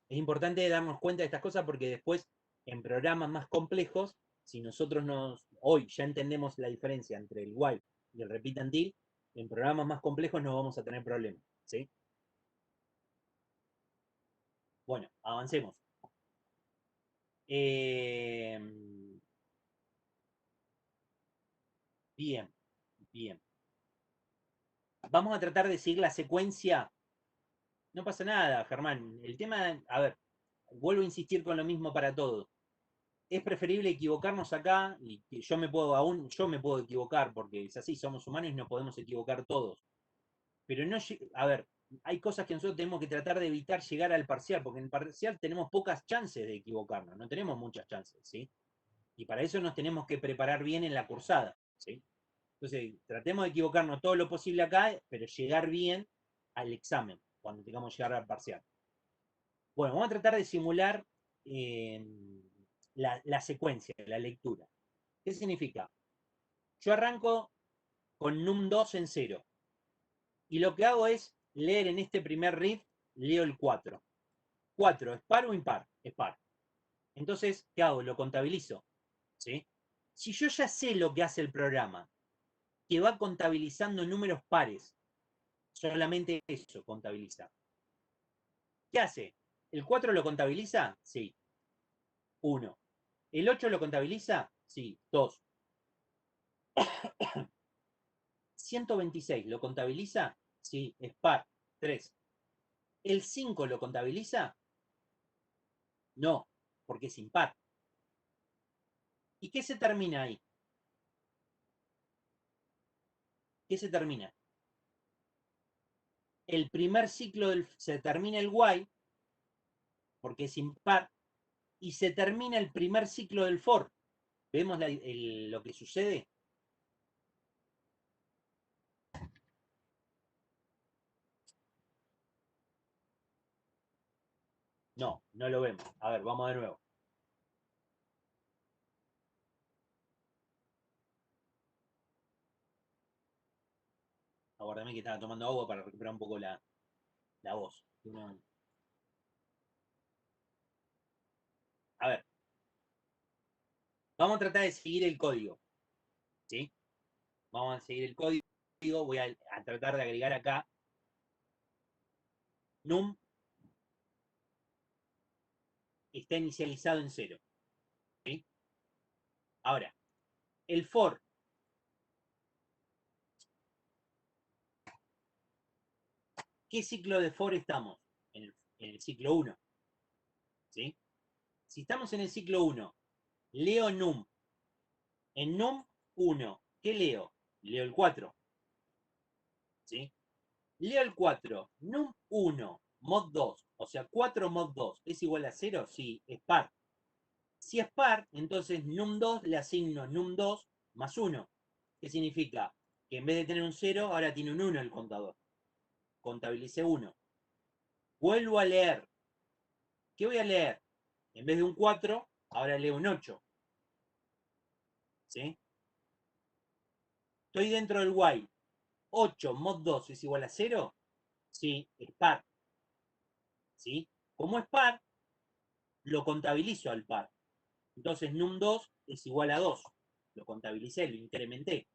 Es importante darnos cuenta de estas cosas porque después, en programas más complejos, si nosotros hoy ya entendemos la diferencia entre el while y el repeat until, en programas más complejos no vamos a tener problemas, ¿sí? Bueno, avancemos. Bien, bien. Vamos a tratar de seguir la secuencia. No pasa nada, Germán. El tema, a ver, vuelvo a insistir con lo mismo para todos. Es preferible equivocarnos acá, y que yo me puedo equivocar, porque es así, somos humanos y nos podemos equivocar todos. Pero no, a ver, hay cosas que nosotros tenemos que tratar de evitar llegar al parcial, porque en el parcial tenemos pocas chances de equivocarnos, no tenemos muchas chances, ¿sí? Y para eso nos tenemos que preparar bien en la cursada, ¿sí? Entonces, tratemos de equivocarnos todo lo posible acá, pero llegar bien al examen, cuando tengamos que llegar al parcial. Bueno, vamos a tratar de simular la secuencia, la lectura. ¿Qué significa? Yo arranco con num2 en 0. Y lo que hago es leer en este primer read, leo el 4. 4, ¿es par o impar? Es par. Entonces, ¿qué hago? Lo contabilizo, ¿sí? Si yo ya sé lo que hace el programa, que va contabilizando números pares, solamente eso contabiliza. ¿Qué hace? ¿El 4 lo contabiliza? Sí. 1. ¿El 8 lo contabiliza? Sí. 2. 126 lo contabiliza? Sí. Es par. 3. ¿El 5 lo contabiliza? No, porque es impar. ¿Y qué se termina ahí? ¿Qué se termina? El primer ciclo se termina el while, porque es impar, y se termina el primer ciclo del for. ¿Vemos lo que sucede? No, no lo vemos. A ver, vamos de nuevo. Aguárdame que estaba tomando agua para recuperar un poco la voz. A ver. Vamos a tratar de seguir el código, ¿sí? Vamos a seguir el código. Voy a tratar de agregar acá num está inicializado en 0, ¿sí? Ahora, el for. ¿Qué ciclo de for estamos? En el ciclo 1, ¿sí? Si estamos en el ciclo 1, leo num. En num 1, ¿qué leo? Leo el 4, ¿sí? Leo el 4, num 1, mod 2, o sea, 4 mod 2, ¿es igual a 0? Sí, es par. Si es par, entonces num2 le asigno num2 más 1. ¿Qué significa? Que en vez de tener un 0, ahora tiene un 1 el contador. Contabilicé 1. Vuelvo a leer. ¿Qué voy a leer? En vez de un 4, ahora leo un 8. ¿Sí? Estoy dentro del while. 8 mod 2 es igual a 0. Sí, es par. ¿Sí? Como es par, lo contabilizo al par. Entonces num2 es igual a 2. Lo contabilicé, lo incrementé.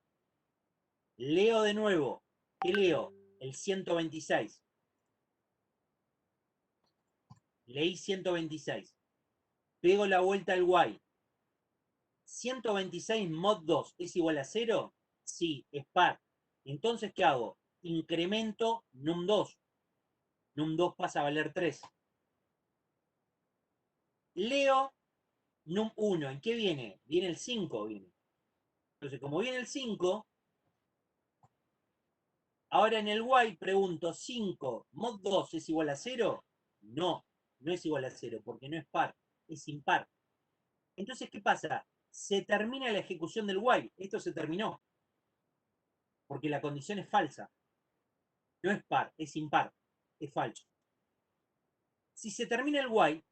Leo de nuevo. ¿Qué leo? El 126. Leí 126. Pego la vuelta al while. 126 mod 2 es igual a 0. Sí, es par. Entonces, ¿qué hago? Incremento num2. Num2 pasa a valer 3. Leo num1. ¿En qué viene? Viene el 5. Viene. Entonces, como viene el 5, ahora en el while pregunto, ¿5 mod 2 es igual a 0? No, no es igual a 0 porque no es par, es impar. Entonces, ¿qué pasa? Se termina la ejecución del while. Esto se terminó. Porque la condición es falsa. No es par, es impar. Es falso. Si se termina el while,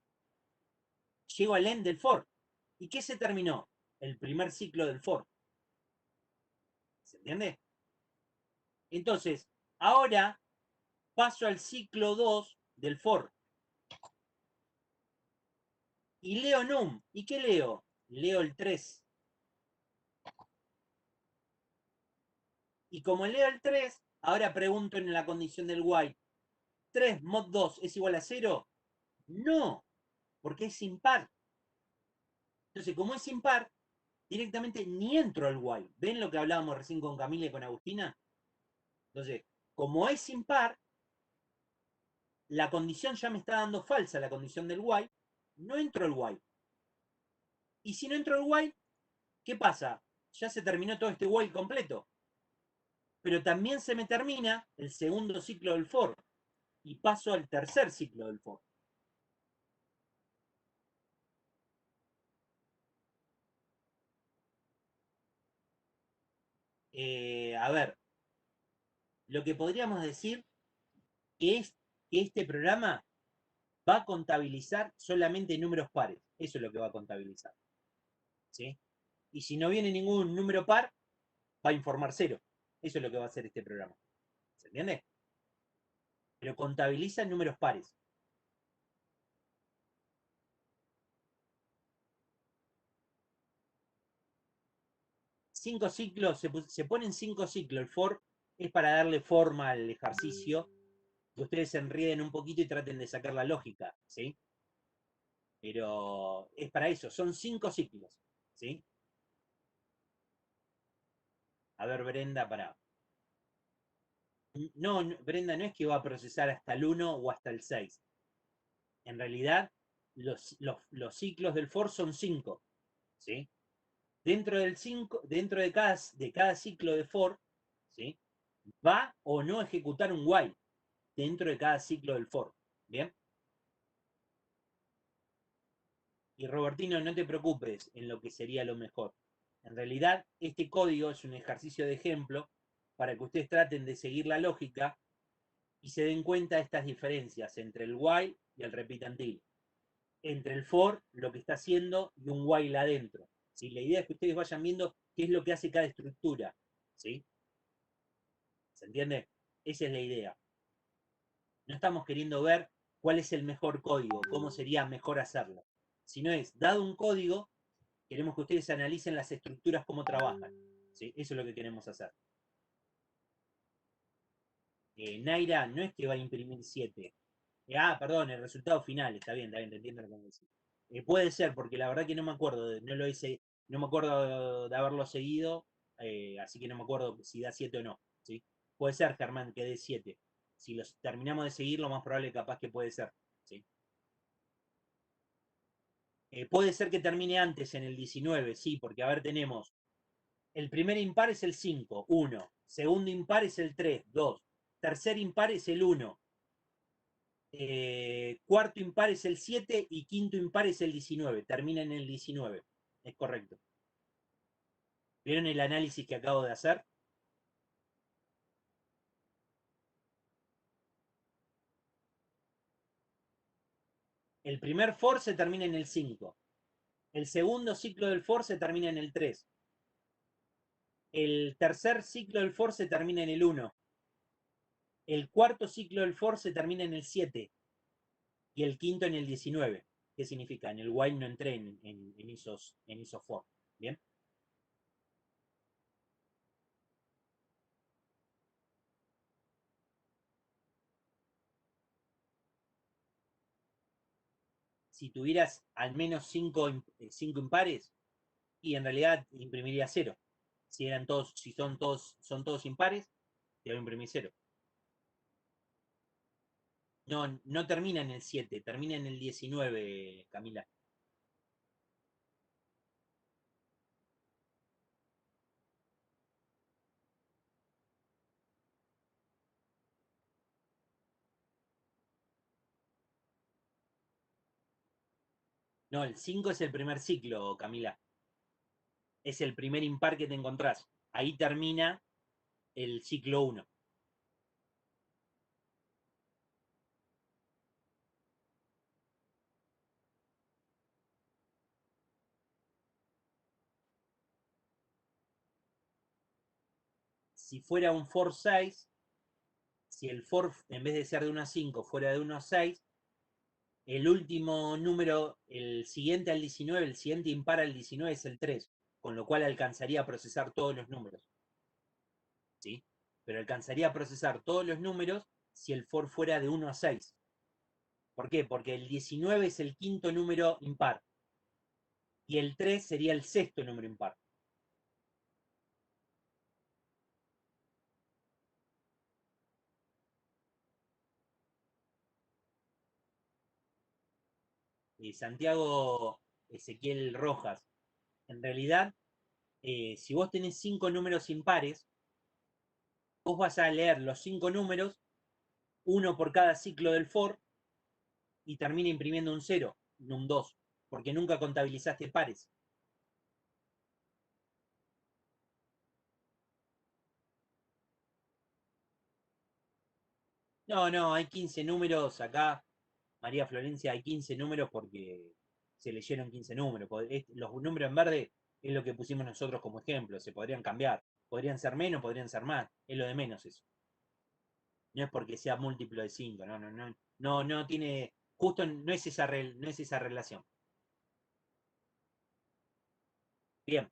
llego al end del for. ¿Y qué se terminó? El primer ciclo del for. ¿Se entiende? Entonces, ahora paso al ciclo 2 del for. Y leo num. ¿Y qué leo? Leo el 3. Y como leo el 3, ahora pregunto en la condición del while, 3 mod 2 es igual a 0. No, porque es impar. Entonces, como es impar, directamente ni entro al while. ¿Ven lo que hablábamos recién con Camila y con Agustina? Entonces, como es impar, la condición ya me está dando falsa, la condición del while, no entro al while. Y si no entro al while, ¿qué pasa? Ya se terminó todo este while completo. Pero también se me termina el segundo ciclo del for y paso al tercer ciclo del for. A ver, lo que podríamos decir es que este programa va a contabilizar solamente números pares. Eso es lo que va a contabilizar. ¿Sí? Y si no viene ningún número par, va a informar 0. Eso es lo que va a hacer este programa. ¿Se entiende? Pero contabiliza números pares. Cinco ciclos, se ponen 5 ciclos. El for es para darle forma al ejercicio, que ustedes se enrieden un poquito y traten de sacar la lógica, ¿sí? Pero es para eso, son 5 ciclos, ¿sí? A ver, Brenda, para. No, Brenda, no es que va a procesar hasta el 1 o hasta el 6. En realidad, los ciclos del for son 5, ¿sí? Dentro de cada ciclo de for, ¿sí? Va o no ejecutar un while dentro de cada ciclo del for. ¿Bien? Y Robertino, no te preocupes en lo que sería lo mejor. En realidad, este código es un ejercicio de ejemplo para que ustedes traten de seguir la lógica y se den cuenta de estas diferencias entre el while y el repeat until. Entre el for, lo que está haciendo, y un while adentro. ¿Sí? La idea es que ustedes vayan viendo qué es lo que hace cada estructura. ¿Sí? ¿Se entiende? Esa es la idea. No estamos queriendo ver cuál es el mejor código, cómo sería mejor hacerlo. Sino es, dado un código, queremos que ustedes analicen las estructuras, cómo trabajan. ¿Sí? Eso es lo que queremos hacer. Naira, no es que va a imprimir 7. Perdón, el resultado final, está bien, te entiendo lo que me decís. Puede ser, porque la verdad que no me acuerdo, no me acuerdo de haberlo seguido, así que no me acuerdo si da 7 o no. ¿Sí? Puede ser, Germán, que dé 7. Si los terminamos de seguir, lo más probable capaz que puede ser. ¿Sí? Puede ser que termine antes en el 19, sí, porque a ver, tenemos el primer impar es el 5, 1. Segundo impar es el 3, 2. Tercer impar es el 1. Cuarto impar es el 7 y quinto impar es el 19. Termina en el 19. Es correcto. ¿Vieron el análisis que acabo de hacer? El primer for se termina en el 5. El segundo ciclo del for se termina en el 3. El tercer ciclo del for se termina en el 1. El cuarto ciclo del for se termina en el 7. Y el quinto en el 19. ¿Qué significa? En el while no entré en esos for. ¿Bien? Si tuvieras al menos 5 impares, y en realidad imprimiría 0. Si son todos impares, te voy a imprimir 0. No, no termina en el 7, termina en el 19, Camila. No, el 5 es el primer ciclo, Camila. Es el primer impar que te encontrás. Ahí termina el ciclo 1. Si fuera un for 6, si el for en vez de ser de 1 a 5 fuera de 1 a 6, el último número, el siguiente al 19, el siguiente impar al 19 es el 3, con lo cual alcanzaría a procesar todos los números. ¿Sí? Pero alcanzaría a procesar todos los números si el for fuera de 1 a 6. ¿Por qué? Porque el 19 es el quinto número impar y el 3 sería el sexto número impar. Santiago Ezequiel Rojas, en realidad, si vos tenés 5 números impares, vos vas a leer los 5 números, uno por cada ciclo del for, y termina imprimiendo un 0, un 2, porque nunca contabilizaste pares. No, no, hay 15 números acá, María Florencia, hay 15 números porque se leyeron 15 números. Los números en verde es lo que pusimos nosotros como ejemplo, se podrían cambiar. Podrían ser menos, podrían ser más, es lo de menos eso. No es porque sea múltiplo de 5, no tiene, justo no es esa relación. Bien.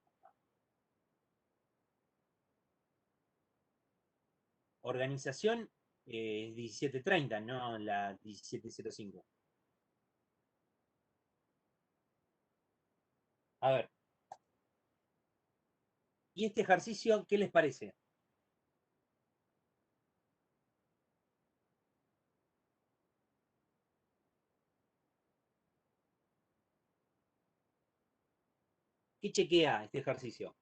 Organización 1730, no la 1705. A ver. ¿Y este ejercicio qué les parece? ¿Qué chequea este ejercicio?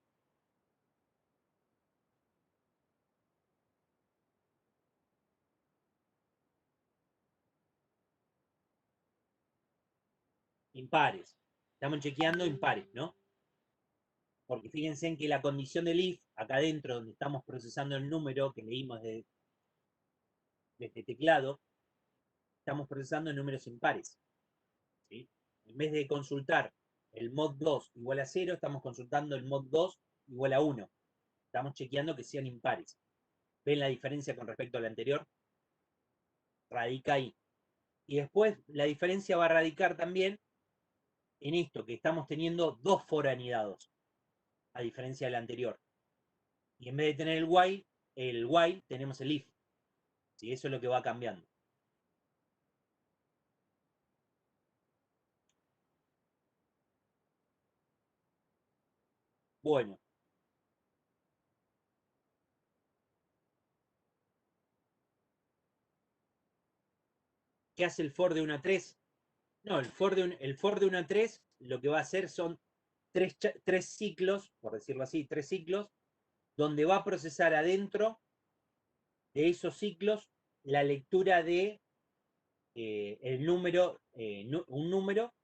Impares. Estamos chequeando impares, ¿no? Porque fíjense en que la condición del if, acá adentro, donde estamos procesando el número que leímos de este teclado, estamos procesando números impares. ¿Sí? En vez de consultar el mod 2 igual a 0, estamos consultando el mod 2 igual a 1. Estamos chequeando que sean impares. ¿Ven la diferencia con respecto al anterior? Radica ahí. Y después la diferencia va a radicar también en esto, que estamos teniendo dos for anidados, a diferencia del anterior. Y en vez de tener el while tenemos el if. ¿Sí? Eso es lo que va cambiando. Bueno. ¿Qué hace el for de 1 a 3? No, el for de 1 a 3 lo que va a hacer son tres ciclos, por decirlo así, 3 ciclos, donde va a procesar adentro de esos ciclos la lectura de el número, un número,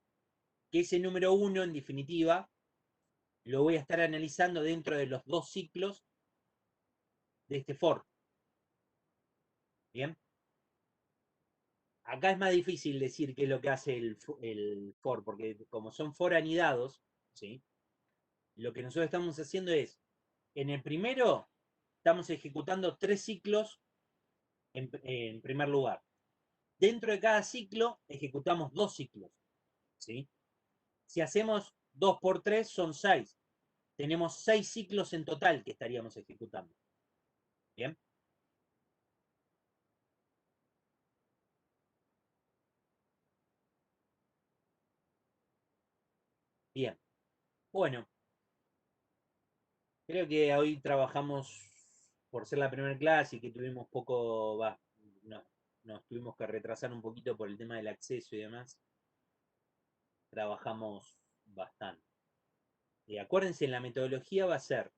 que ese número 1 en definitiva lo voy a estar analizando dentro de los dos ciclos de este for. ¿Bien? Acá es más difícil decir qué es lo que hace el for, porque como son for anidados, ¿sí? Lo que nosotros estamos haciendo es, en el primero, estamos ejecutando 3 ciclos en primer lugar. Dentro de cada ciclo, ejecutamos 2 ciclos, ¿sí? Si hacemos 2 por 3, son 6. Tenemos 6 ciclos en total que estaríamos ejecutando. ¿Bien? Bien. Bueno, creo que hoy trabajamos, por ser la primera clase y que tuvimos poco, nos tuvimos que retrasar un poquito por el tema del acceso y demás, trabajamos bastante. Acuérdense, la metodología va a ser,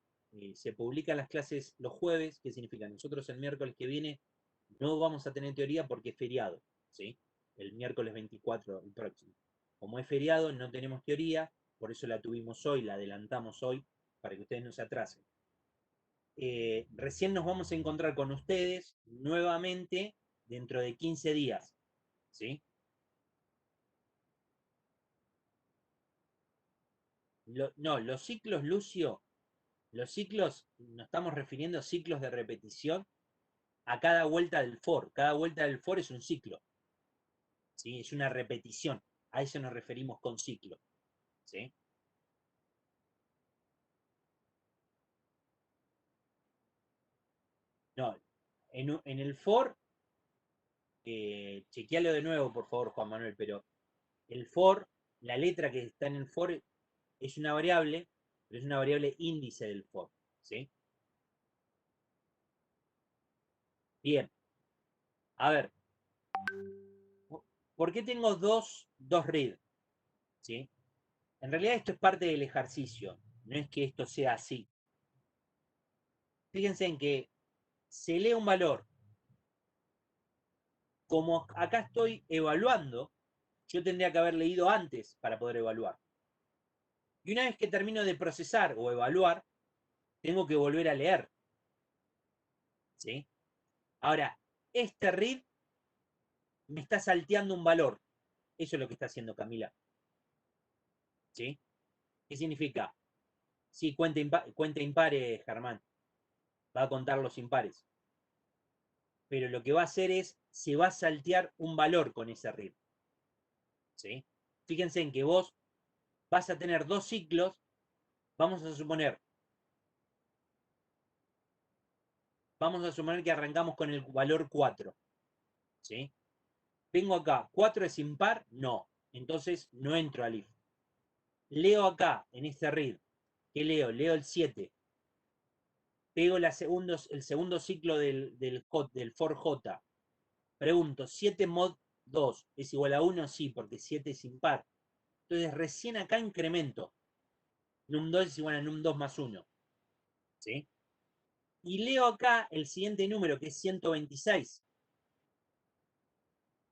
se publican las clases los jueves, ¿qué significa? Nosotros el miércoles que viene no vamos a tener teoría porque es feriado, ¿sí? El miércoles 24, el próximo. Como es feriado, no tenemos teoría, por eso la tuvimos hoy, la adelantamos hoy, para que ustedes no se atrasen. Recién nos vamos a encontrar con ustedes nuevamente dentro de 15 días, ¿sí? No, los ciclos, Lucio, los ciclos, nos estamos refiriendo a ciclos de repetición a cada vuelta del for. Cada vuelta del for es un ciclo. ¿sí? Es una repetición. A eso nos referimos con ciclo. ¿Sí? No, en el for, chequealo de nuevo, por favor, Juan Manuel, pero el for, la letra que está en el for es una variable, pero es una variable índice del for. ¿Sí? Bien. A ver. ¿Por qué tengo dos read? ¿Sí? En realidad esto es parte del ejercicio. No es que esto sea así. Fíjense en que se lee un valor. Como acá estoy evaluando, yo tendría que haber leído antes para poder evaluar. Y una vez que termino de procesar o evaluar, tengo que volver a leer. ¿Sí? Ahora, este read me está salteando un valor. Eso es lo que está haciendo Camila. ¿Sí? ¿Qué significa? Sí, cuenta impares, Germán. Va a contar los impares. Pero lo que va a hacer es, se va a saltear un valor con ese read. ¿Sí? Fíjense en que vos vas a tener dos ciclos. Vamos a suponer que arrancamos con el valor 4. ¿Sí? Vengo acá, 4 es impar, no. Entonces no entro al if. Leo acá, en este read. ¿Qué leo? Leo el 7. Pego el segundo ciclo del for j. Pregunto, 7 mod 2 es igual a 1, sí, porque 7 es impar. Entonces recién acá incremento. Num2 es igual a num2 más 1. ¿Sí? Y leo acá el siguiente número, que es 126.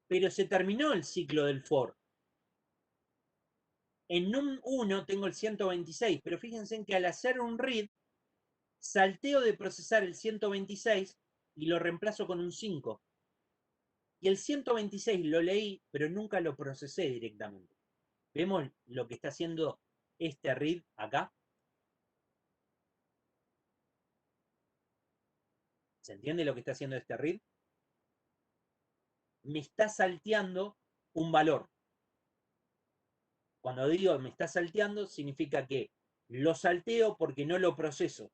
Pero se terminó el ciclo del for. En num1 tengo el 126, pero fíjense en que al hacer un read, salteo de procesar el 126 y lo reemplazo con un 5. Y el 126 lo leí, pero nunca lo procesé directamente. ¿Vemos lo que está haciendo este read acá? ¿Se entiende lo que está haciendo este read? Me está salteando un valor. Cuando digo me está salteando, significa que lo salteo porque no lo proceso.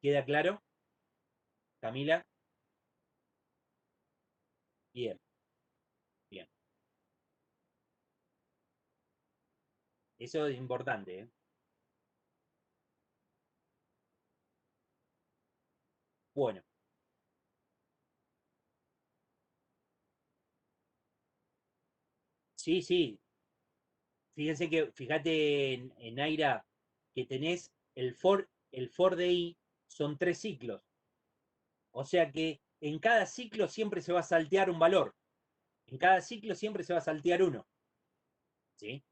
¿Queda claro? Camila. Bien. Bien. Eso es importante, ¿eh? Bueno. Sí, sí. Fíjate en Aira que tenés el for de i son 3 ciclos. O sea que en cada ciclo siempre se va a saltear un valor. En cada ciclo siempre se va a saltear uno. ¿Sí?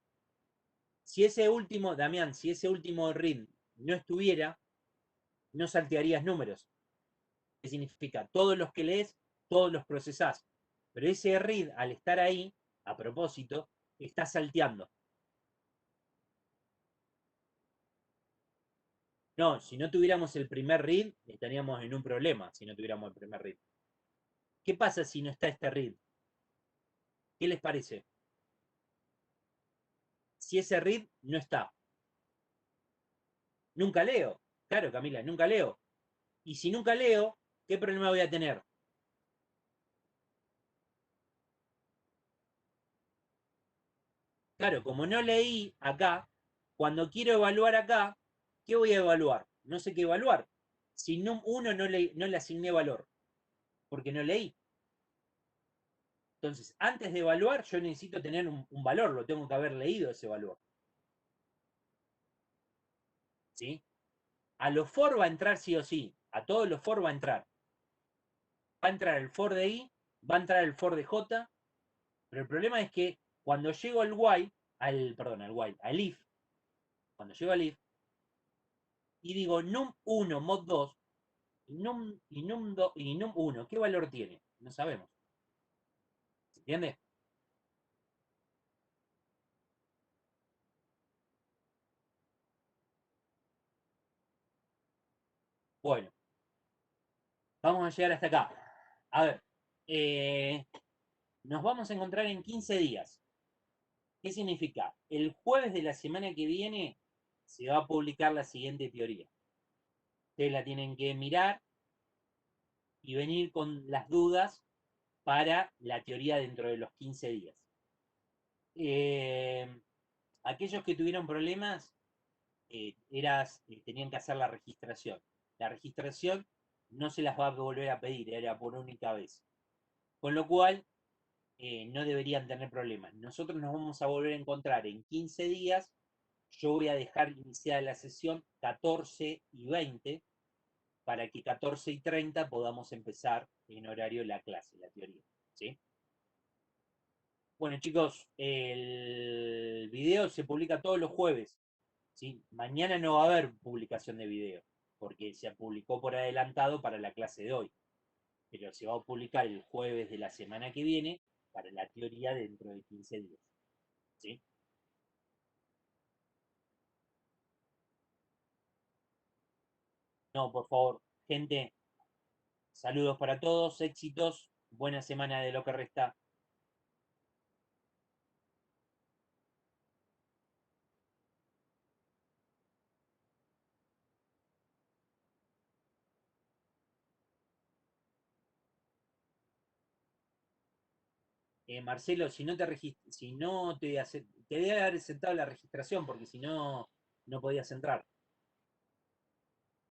Si ese último, Damián, si ese último read no estuviera, no saltearías números. ¿Qué significa? Todos los que lees, todos los procesás. Pero ese read, al estar ahí, a propósito, está salteando. No, si no tuviéramos el primer read, estaríamos en un problema si no tuviéramos el primer read. ¿Qué pasa si no está este read? ¿Qué les parece? Si ese read no está. Nunca leo. Claro, Camila, nunca leo. Y si nunca leo, ¿qué problema voy a tener? Claro, como no leí acá, cuando quiero evaluar acá, ¿qué voy a evaluar? No sé qué evaluar. Si num1 no le asigné valor, porque no leí. Entonces, antes de evaluar, yo necesito tener un valor, lo tengo que haber leído ese valor. ¿Sí? A los for va a entrar sí o sí. A todos los for va a entrar. Va a entrar el for de i, va a entrar el for de j, pero el problema es que cuando llego al while, al if, cuando llego al if, y digo num1 mod 2, y num1, ¿qué valor tiene? No sabemos. ¿Se entiende? Bueno, vamos a llegar hasta acá. A ver, nos vamos a encontrar en 15 días. ¿Qué significa? El jueves de la semana que viene se va a publicar la siguiente teoría. Ustedes la tienen que mirar y venir con las dudas para la teoría dentro de los 15 días. Aquellos que tuvieron problemas tenían que hacer la registración. La registración no se las va a volver a pedir, era por única vez. Con lo cual, no deberían tener problemas. Nosotros nos vamos a volver a encontrar en 15 días. Yo voy a dejar iniciada la sesión 14 y 20 para que 14 y 30 podamos empezar en horario la clase, la teoría. ¿Sí? Bueno, chicos, el video se publica todos los jueves. ¿Sí? Mañana no va a haber publicación de video, porque se publicó por adelantado para la clase de hoy. Pero se va a publicar el jueves de la semana que viene para la teoría dentro de 15 días. ¿Sí? No, por favor, gente, saludos para todos, éxitos, buena semana de lo que resta. Marcelo, si no te si no te debe haber aceptado la registración, porque si no, no podías entrar.